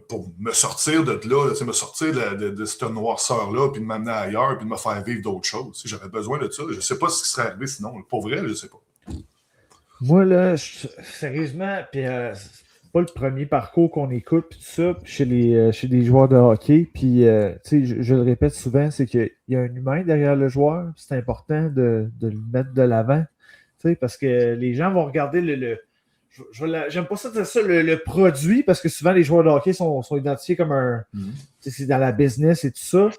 pour me sortir de là, me sortir de cette noirceur-là, puis de m'amener ailleurs, puis de me faire vivre d'autres choses. J'avais besoin de ça. Je ne sais pas ce qui serait arrivé sinon. Pour vrai, je ne sais pas. Moi, là, sérieusement, puis c'est pas le premier parcours qu'on écoute, puis tout ça, puis chez des joueurs de hockey, puis je le répète souvent, c'est qu'il y a un humain derrière le joueur, c'est important de le mettre de l'avant, parce que les gens vont regarder j'aime pas ça dire ça, le produit, parce que souvent les joueurs de hockey sont identifiés comme c'est dans la business et tout ça,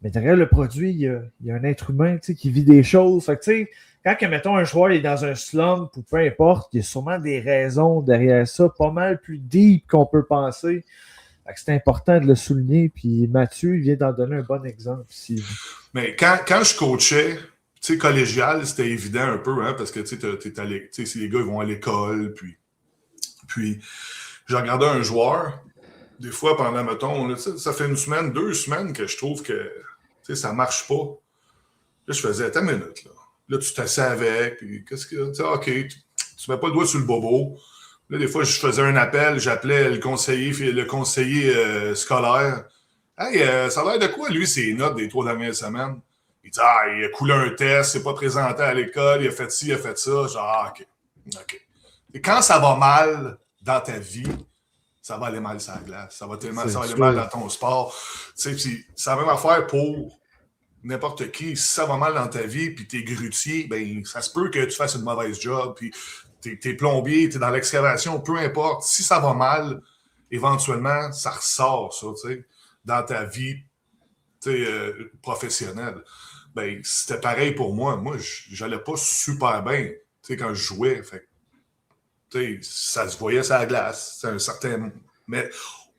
mais derrière le produit, il y a un être humain qui vit des choses, fait que quand, mettons, un joueur est dans un slump ou peu importe, il y a sûrement des raisons derrière ça, pas mal plus deep qu'on peut penser. Fait que c'est important de le souligner. Puis Mathieu, il vient d'en donner un bon exemple ici. Mais quand je coachais, collégial, c'était évident un peu, hein, parce que si les gars ils vont à l'école, puis j'ai regardé un joueur, des fois pendant, mettons, là, ça fait 1 semaine, 2 semaines que je trouve que ça marche pas. Là, je faisais, attends une minute, là. Là, tu t'assais avec, puis qu'est-ce que. OK, tu mets pas le doigt sur le bobo. Là, des fois, je faisais un appel, j'appelais le conseiller scolaire. Hey, ça a l'air de quoi, lui, ses notes des 3 dernières semaines? Il dit, il a coulé un test, il s'est pas présenté à l'école, il a fait ci, il a fait ça. Genre, OK. Et quand ça va mal dans ta vie, ça va aller mal sur la glace. Ça va aller mal dans ton sport. Tu sais, c'est la même affaire pour n'importe qui. Si ça va mal dans ta vie, puis t'es grutier, ben ça se peut que tu fasses une mauvaise job, puis t'es plombier, t'es dans l'excavation, peu importe. Si ça va mal, éventuellement, ça ressort, ça, tu sais, dans ta vie professionnelle. Ben, c'était pareil pour moi. Moi, j'allais pas super bien, tu sais, quand je jouais. Fait ça se voyait sur la glace. C'est un certain... Mais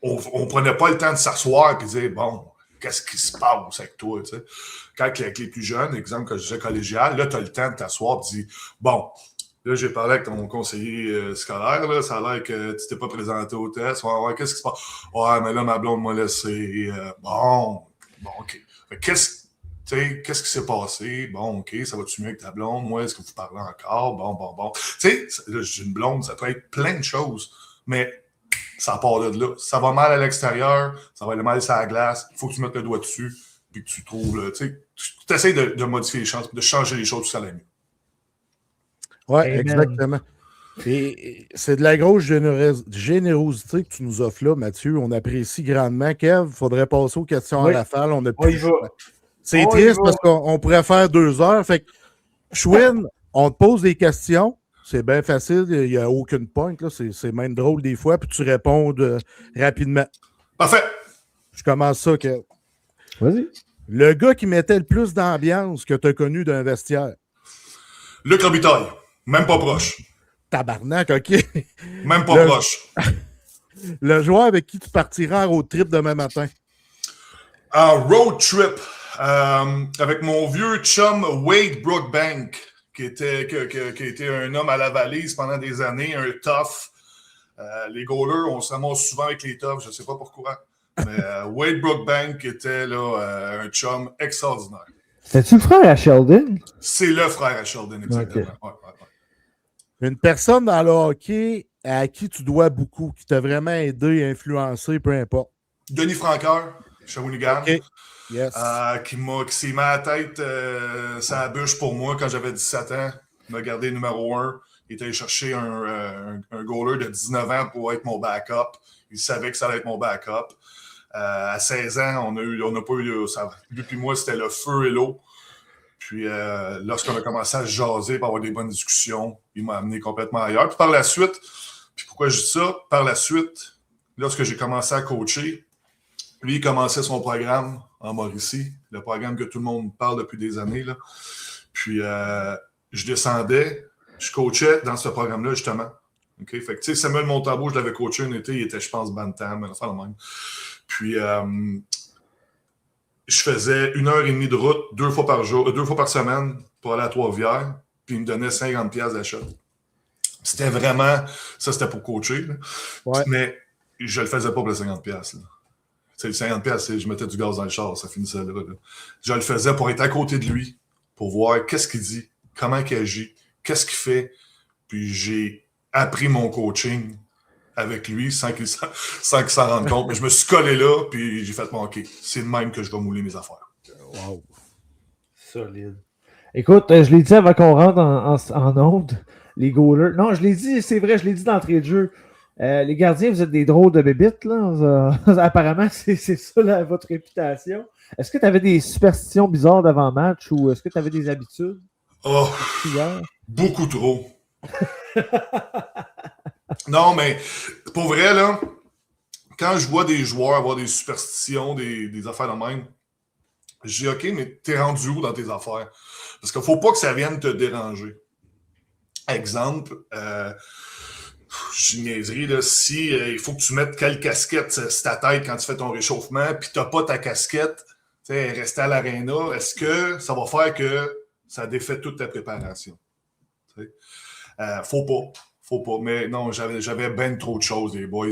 on prenait pas le temps de s'asseoir et de dire, bon, qu'est-ce qui se passe avec toi, tu sais. Quand avec les plus jeunes, exemple, quand je disais collégial, là, tu as le temps de t'asseoir et de dire, bon, là, j'ai parlé avec ton conseiller scolaire, là, ça a l'air que tu t'es pas présenté au test. Ouais, qu'est-ce qui se passe? Ouais, mais là, ma blonde m'a laissé. Bon, OK. Qu'est-ce qui s'est passé? Bon, OK, ça va-tu mieux avec ta blonde? Moi, est-ce que vous parlez encore? Bon. Tu sais, j'ai une blonde, ça peut être plein de choses, mais ça part de là. Ça va mal à l'extérieur, ça va aller mal sur la glace, il faut que tu mettes le doigt dessus, puis que tu trouves, tu essaies de modifier les choses, de changer les choses, ça va mieux. Oui, exactement. Et c'est de la grosse générosité que tu nous offres là, Mathieu. On apprécie grandement. Kev, il faudrait passer aux questions à rafale. On a plus. C'est triste parce qu'on pourrait faire 2 heures. Fait que, Chouine, on te pose des questions. C'est bien facile. Il n'y a aucune pointe. C'est même drôle des fois. Puis tu réponds rapidement. Parfait. Je commence ça, Kev. Vas-y. Le gars qui mettait le plus d'ambiance que tu as connu d'un vestiaire. Luc Robitaille. Même pas proche. Tabarnak, OK. Même pas proche. Le joueur avec qui tu partiras en road trip demain matin. En road trip. Avec mon vieux chum Wade Brookbank, qui était un homme à la valise pendant des années, un tough. Les goalers, on se ramasse souvent avec les toughs, je ne sais pas pourquoi. Mais Wade Brookbank était là, un chum extraordinaire. C'est-tu le frère à Sheldon? C'est le frère à Sheldon, exactement. Okay. Ouais. Une personne dans le hockey à qui tu dois beaucoup, qui t'a vraiment aidé, influencé, peu importe. Denis Franqueur, Shawinigan. Okay. Yes. Qui s'est mis à la tête sa bûche pour moi quand j'avais 17 ans. Il m'a gardé numéro 1. Il était allé chercher un goaler de 19 ans pour être mon backup. Il savait que ça allait être mon backup. À 16 ans, on n'a pas eu... Lui et moi, c'était le feu et l'eau. Puis lorsqu'on a commencé à se jaser pour avoir des bonnes discussions, il m'a amené complètement ailleurs. Puis par la suite, puis pourquoi je dis ça? Par la suite, lorsque j'ai commencé à coacher, lui, il commençait son programme en Mauricie, le programme que tout le monde parle depuis des années. Là. Puis je descendais, je coachais dans ce programme-là, justement. Okay? Fait que, tu sais, Samuel Montembeault, je l'avais coaché un été, il était, je pense, Bantam, enfin le même. Puis je faisais 1h30 de route 2 fois par semaine pour aller à Trois-Rivières, puis il me donnait 50$ d'achat. C'était vraiment... Ça, c'était pour coacher. Ouais. Mais je le faisais pas pour les 50$. Là. C'est le 50$, je mettais du gaz dans le char, ça finissait là. Je le faisais pour être à côté de lui, pour voir qu'est-ce qu'il dit, comment il agit, qu'est-ce qu'il fait. Puis j'ai appris mon coaching avec lui sans qu'il s'en rende compte. Mais je me suis collé là, puis j'ai fait mon OK. C'est de même que je vais mouler mes affaires. Wow. Solide. Écoute, je l'ai dit avant qu'on rentre en onde, les goalers. Non, je l'ai dit, c'est vrai, je l'ai dit d'entrée de jeu. Les gardiens, vous êtes des drôles de bébites, là. Apparemment, c'est ça votre réputation. Est-ce que tu avais des superstitions bizarres d'avant-match ou est-ce que tu avais des habitudes? Oh, beaucoup trop. Non, mais pour vrai, là, quand je vois des joueurs avoir des superstitions, des affaires de même, je dis OK, mais t'es rendu où dans tes affaires? Parce qu'il ne faut pas que ça vienne te déranger. Exemple, je dis niaiserie, là, si il faut que tu mettes quelle casquette sur ta tête quand tu fais ton réchauffement, puis tu n'as pas ta casquette, tu sais, rester à l'aréna, est-ce que ça va faire que ça défait toute ta préparation? Faut pas. Mais non, j'avais bien trop de choses, les boys.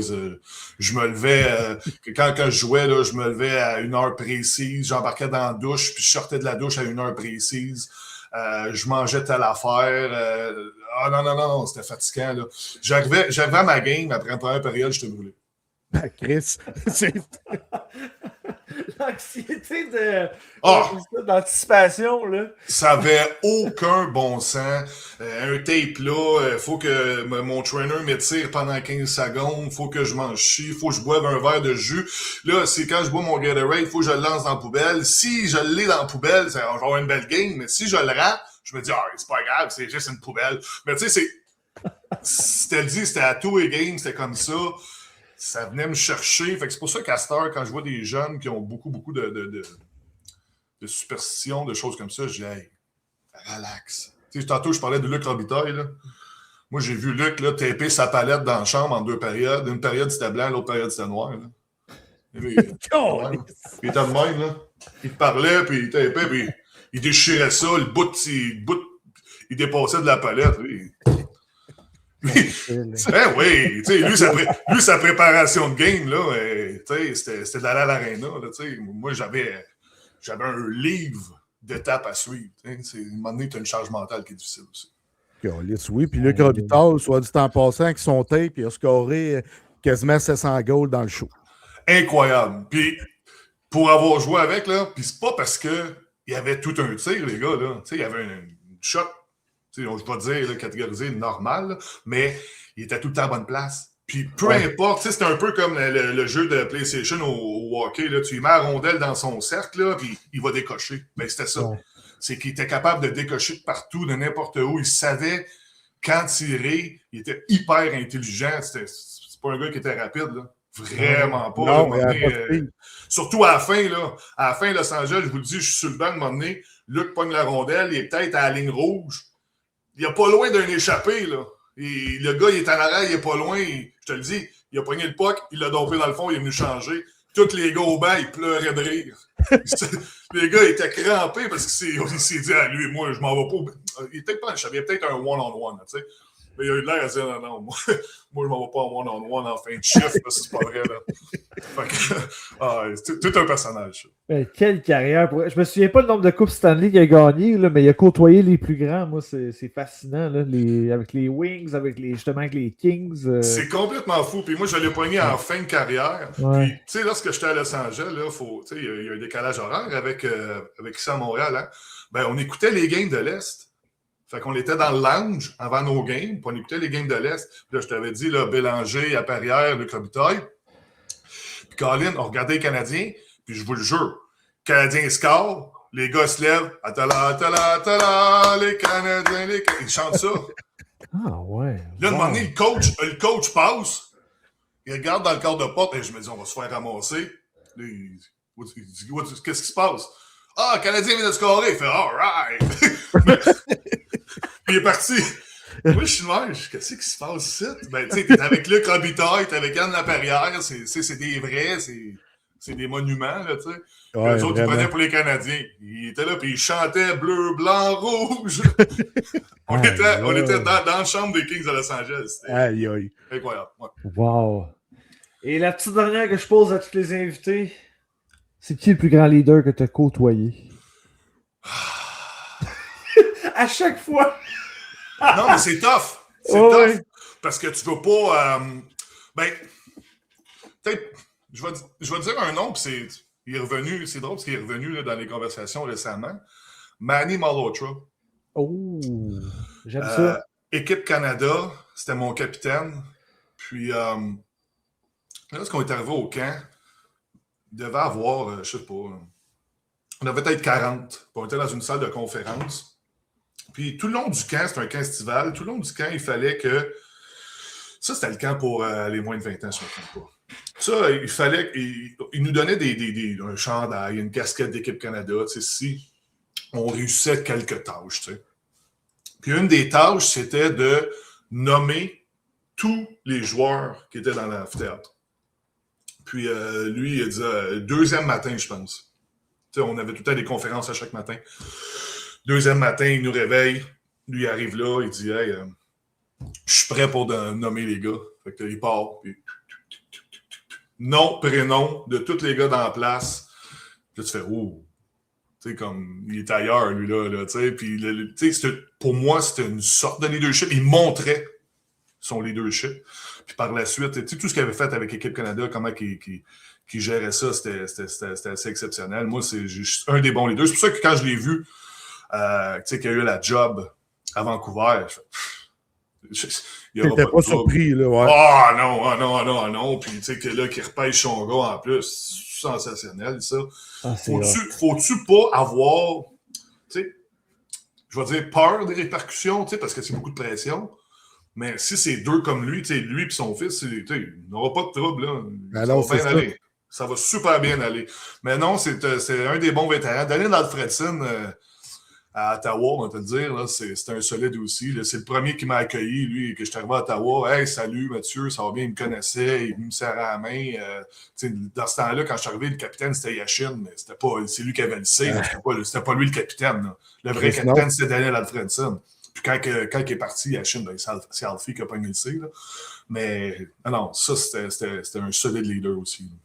Je me levais, quand je jouais, là, je me levais à 1h précise, j'embarquais dans la douche, puis je sortais de la douche à 1h précise. Je mangeais telle affaire. Ah non, c'était fatigant. Là. J'arrivais à ma game, après la première période, j'étais brûlé. Ben, Chris, c'est... L'anxiété d'anticipation, là. Ça avait aucun bon sens. Un tape là, faut que mon trainer m'étire pendant 15 secondes, faut que je mange chie, faut que je boive un verre de jus. Là, c'est quand je bois mon Gatorade, faut que je le lance dans la poubelle. Si je l'ai dans la poubelle, ça va avoir une belle game, mais si je le rate, je me dis, c'est pas grave, c'est juste une poubelle. Mais tu sais, c'était à tous les games, c'était comme ça. Ça venait me chercher. Fait que c'est pour ça qu'à cette heure, quand je vois des jeunes qui ont beaucoup de superstitions, de choses comme ça, je dis, hey, relax. Tu sais, tantôt, je parlais de Luc Robitaille, là. Moi, j'ai vu Luc, là, taper sa palette dans la chambre en 2 périodes. Une période, c'était blanc, l'autre période, c'était noir, là. Il était de même, là. Il parlait, puis il tapait, puis il déchirait ça, le bout, il dépassait de la palette, lui. Oui, tu sais, lui, sa préparation de game, là, c'était d'aller à l'aréna, là, tu sais. Moi, j'avais un livre d'étapes à suivre, tu sais. À un moment donné, tu as une charge mentale qui est difficile aussi. Oui, puis Luc Robitaille, soit du temps passant, avec son tape, il a scoré quasiment 700 goals dans le show. Incroyable. Puis, pour avoir joué avec, là, puis c'est pas parce que il y avait tout un tir, les gars, là. Tu sais, il y avait une shot. Je ne vais pas dire catégorisé normal, là, mais il était tout le temps à bonne place. Puis peu importe, c'était un peu comme le jeu de PlayStation au hockey. Là, tu lui mets la rondelle dans son cercle, là, puis il va décocher. Ben, c'était ça. Ouais. C'est qu'il était capable de décocher de partout, de n'importe où. Il savait quand tirer. Il était hyper intelligent. C'est pas un gars qui était rapide. Là. Vraiment pas. Non, là, surtout à la fin, là. À la fin, Los Angeles, je vous le dis, je suis sur le banc de un moment donné. Luc pogne la rondelle. Il est peut-être à la ligne rouge. Il n'est pas loin d'un échappé, là. Et le gars, il est en arrière, il n'est pas loin. Je te le dis, il a pogné le puck, il l'a dompé dans le fond, il est venu changer. Tous les gars au banc, ils pleuraient de rire. Les gars étaient crampés parce qu'il s'est dit à lui, moi, je m'en vais pas. Il était peut-être pas un échappé, il y a peut-être un one-on-one, tu sais. Mais il a eu l'air à dire, non, moi, je m'en vais pas en one-on-one en fin de chiffre, parce que c'est pas vrai, là. C'est tout un personnage. Quelle carrière. Je me souviens pas le nombre de Coupes Stanley qu'il a gagné, là, mais il a côtoyé les plus grands. Moi, c'est fascinant, là, avec les Wings, justement avec les Kings. C'est complètement fou. Puis moi, je l'ai pogné en fin de carrière. Ouais. Puis, tu sais, lorsque j'étais à Los Angeles, là, il y a un décalage horaire avec ici à Montréal. Hein? Ben, on écoutait les games de l'Est. Fait qu'on était dans le lounge avant nos games, puis on écoutait les games de l'Est. Puis là, je t'avais dit, là, Bélanger, Apparière, Luc Robitaille. Puis Colin, on regardait les Canadiens, puis je vous le jure, Canadiens score, les gars se lèvent, atala, les Canadiens, ils chantent ça. Ah ouais. Là, à un moment donné, le coach passe, il regarde dans le cadre de porte, et je me dis, on va se faire ramasser. Là, il dit, qu'est-ce qui se passe? Ah, le Canadien vient de scorer. Il fait, all right. Puis il est parti. Moi, je suis noir. Qu'est-ce qui se passe ici? Ben, tu sais, t'es avec Luc Robitaille, t'es avec Anne Laperrière. C'est des vrais, c'est des monuments, là, tu sais. Ouais, les autres, ils prenaient pour les Canadiens. Ils étaient là, puis ils chantaient bleu, blanc, rouge. on était dans la chambre des Kings de Los Angeles. Aïe, aïe. Incroyable. Ouais. Wow. Et la petite dernière que je pose à tous les invités, c'est qui le plus grand leader que tu as côtoyé? À chaque fois! Non, mais c'est tough. C'est tough. Ouais. Parce que tu veux pas... peut-être... Je vais dire un nom, puis il est revenu... C'est drôle parce qu'il est revenu là, dans les conversations récemment. Manny Malhotra. Oh! J'aime ça. Équipe Canada, c'était mon capitaine. Puis, lorsqu'on est arrivé au camp, il devait avoir, je sais pas, on devait être 40. Puis on était dans une salle de conférence. Puis tout le long du camp, c'était un camp estival, tout le long du camp, il fallait que... Ça, c'était le camp pour les moins de 20 ans, si je ne me trompe pas. Ça, il fallait... Il nous donnait un chandail, une casquette d'équipe Canada, tu sais, si on réussissait quelques tâches, tu sais. Puis une des tâches, c'était de nommer tous les joueurs qui étaient dans l'amphithéâtre. Puis lui, il a dit deuxième matin, je pense. Tu sais, on avait tout le temps des conférences à chaque matin. Deuxième matin, il nous réveille. Lui, il arrive là, il dit « Hey, je suis prêt pour nommer les gars. » Fait que là, il part. Puis... Nom, prénom de tous les gars dans la place. Puis là, tu fais « Oh! » Tu sais, comme, il est ailleurs, lui, là tu sais. Puis, tu sais, pour moi, c'était une sorte de leadership. Il montrait son leadership. Puis par la suite, tu sais, tout ce qu'il avait fait avec Équipe Canada, comment il gérait ça, c'était assez exceptionnel. Moi, c'est juste un des bons leaders. C'est pour ça que quand je l'ai vu, tu sais, qu'il a eu la job à Vancouver, il T'étais pas surpris, là, ouais. Ah non. Puis, tu sais, que là, qu'il repêche son gars en plus, sensationnel, ça. Faut-tu pas avoir, tu sais, je vais dire peur des répercussions, tu sais, parce que c'est beaucoup de pression. Mais si c'est deux comme lui, tu sais, lui et son fils, il n'aura pas de trouble, là. Ça va bien aller. Ça va super bien aller. Mais non, c'est un des bons vétérans. Daniel Alfredson, à Ottawa, on va te le dire, là, c'est un solide aussi. Là. C'est le premier qui m'a accueilli, lui, que je suis arrivé à Ottawa. « Hey, salut Mathieu, ça va bien, il me connaissait, il me serrait la main. » Dans ce temps-là, quand je suis arrivé, le capitaine, c'était Yashin, mais c'est lui qui avait le C, c'était pas lui le capitaine. Là. Le vrai capitaine, c'était Daniel Alfredson. Puis quand il est parti, Yashin, c'est Alfie qui a pogné le C. Là. Mais non, ça, c'était un solide leader aussi. Là.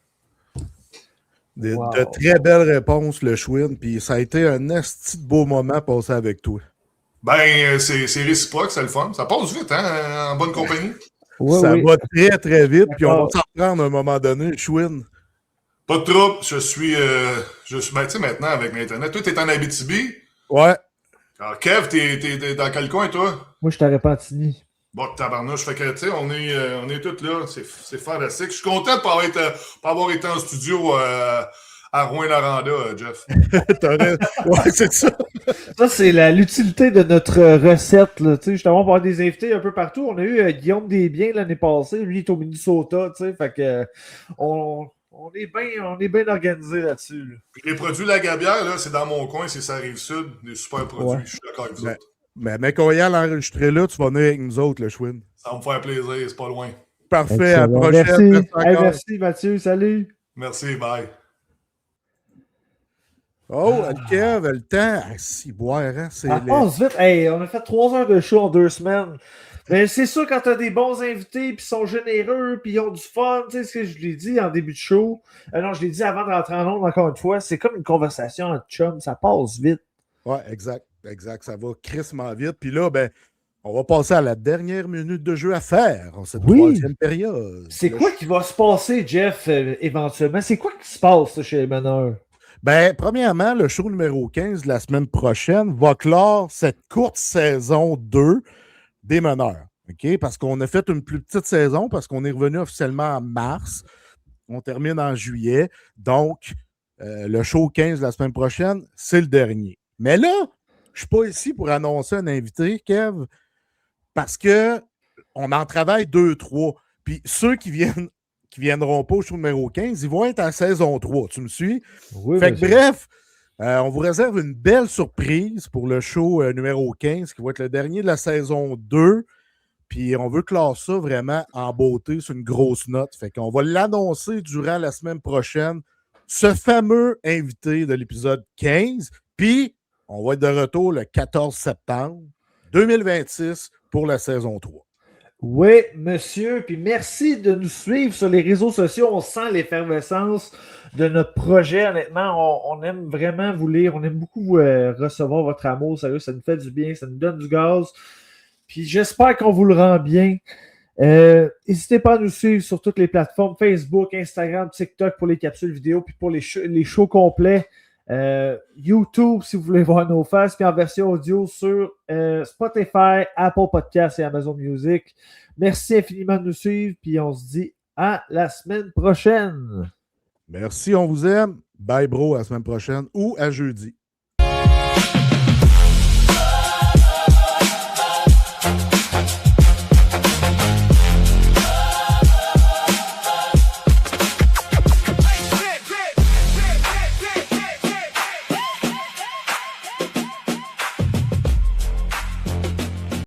De très belles réponses, le Chouin, puis ça a été un esti de beau moment passé avec toi. Ben, c'est réciproque, c'est le fun. Ça passe vite, hein, en bonne compagnie. Ça va très, très vite, puis on va s'en prendre à un moment donné, le Chouin. Pas de trouble, je suis ben, tu sais, maintenant, avec l'Internet, toi, t'es en Abitibi? Ouais. Alors, Kev, t'es dans quel coin, toi? Moi, je suis à Repentigny. Bon, tabarnouche, fait que, tu sais, on est tous là, c'est fantastique. Je suis content de pas avoir été en studio à Rouyn-Noranda, Jeff. Ouais, c'est ça. Ça, c'est l'utilité de notre recette, là, tu sais, justement, pour avoir des invités un peu partout. On a eu Guillaume Desbiens l'année passée, lui, il est au Minnesota, tu sais, fait que on est bien organisé là-dessus. Là. Puis les produits La Gabière, là, c'est dans mon coin, c'est ça Rive-Sud, des super produits, je suis d'accord avec vous autres. Mais quand il y a l'enregistré là, tu vas venir avec nous autres, le Chouin. Ça va me faire plaisir, c'est pas loin. Parfait, à la prochaine. Merci Mathieu, salut. Merci, bye. Oh, Kev, le temps, si boire, hein, c'est... Ça passe vite. Hey, on a fait 3 heures de show en 2 semaines. Mais c'est sûr, quand t'as des bons invités, puis ils sont généreux, puis ils ont du fun, tu sais ce que je l'ai dit en début de show. Non, je l'ai dit avant de rentrer en ondes, encore une fois, c'est comme une conversation entre chums, ça passe vite. Ouais, exact, ça va crissement vite. Puis là, ben, on va passer à la dernière minute de jeu à faire en cette troisième période. C'est quoi qui va se passer, Jeff, éventuellement? C'est quoi qui se passe chez les meneurs? Ben, premièrement, le show numéro 15 de la semaine prochaine va clore cette courte saison 2 des meneurs. OK? Parce qu'on a fait une plus petite saison, parce qu'on est revenu officiellement en mars. On termine en juillet. Donc, le show 15 de la semaine prochaine, c'est le dernier. Mais là, je ne suis pas ici pour annoncer un invité, Kev, parce qu'on en travaille 2-3. Puis ceux qui viendront pas au show numéro 15, ils vont être en saison 3. Tu me suis? Oui, fait que bref, on vous réserve une belle surprise pour le show numéro 15, qui va être le dernier de la saison 2. Puis on veut classer ça vraiment en beauté sur une grosse note. Fait qu'on va l'annoncer durant la semaine prochaine, ce fameux invité de l'épisode 15. Puis on va être de retour le 14 septembre 2026 pour la saison 3. Oui, monsieur, puis merci de nous suivre sur les réseaux sociaux. On sent l'effervescence de notre projet. Honnêtement, on aime vraiment vous lire. On aime beaucoup recevoir votre amour. Sérieux, ça nous fait du bien, ça nous donne du gaz. Puis j'espère qu'on vous le rend bien. N'hésitez pas à nous suivre sur toutes les plateformes, Facebook, Instagram, TikTok pour les capsules vidéo, puis pour les shows complets. YouTube si vous voulez voir nos faces, puis en version audio sur Spotify, Apple Podcasts et Amazon Music. Merci infiniment de nous suivre, puis on se dit à la semaine prochaine. Merci, on vous aime. Bye bro, à la semaine prochaine ou à jeudi.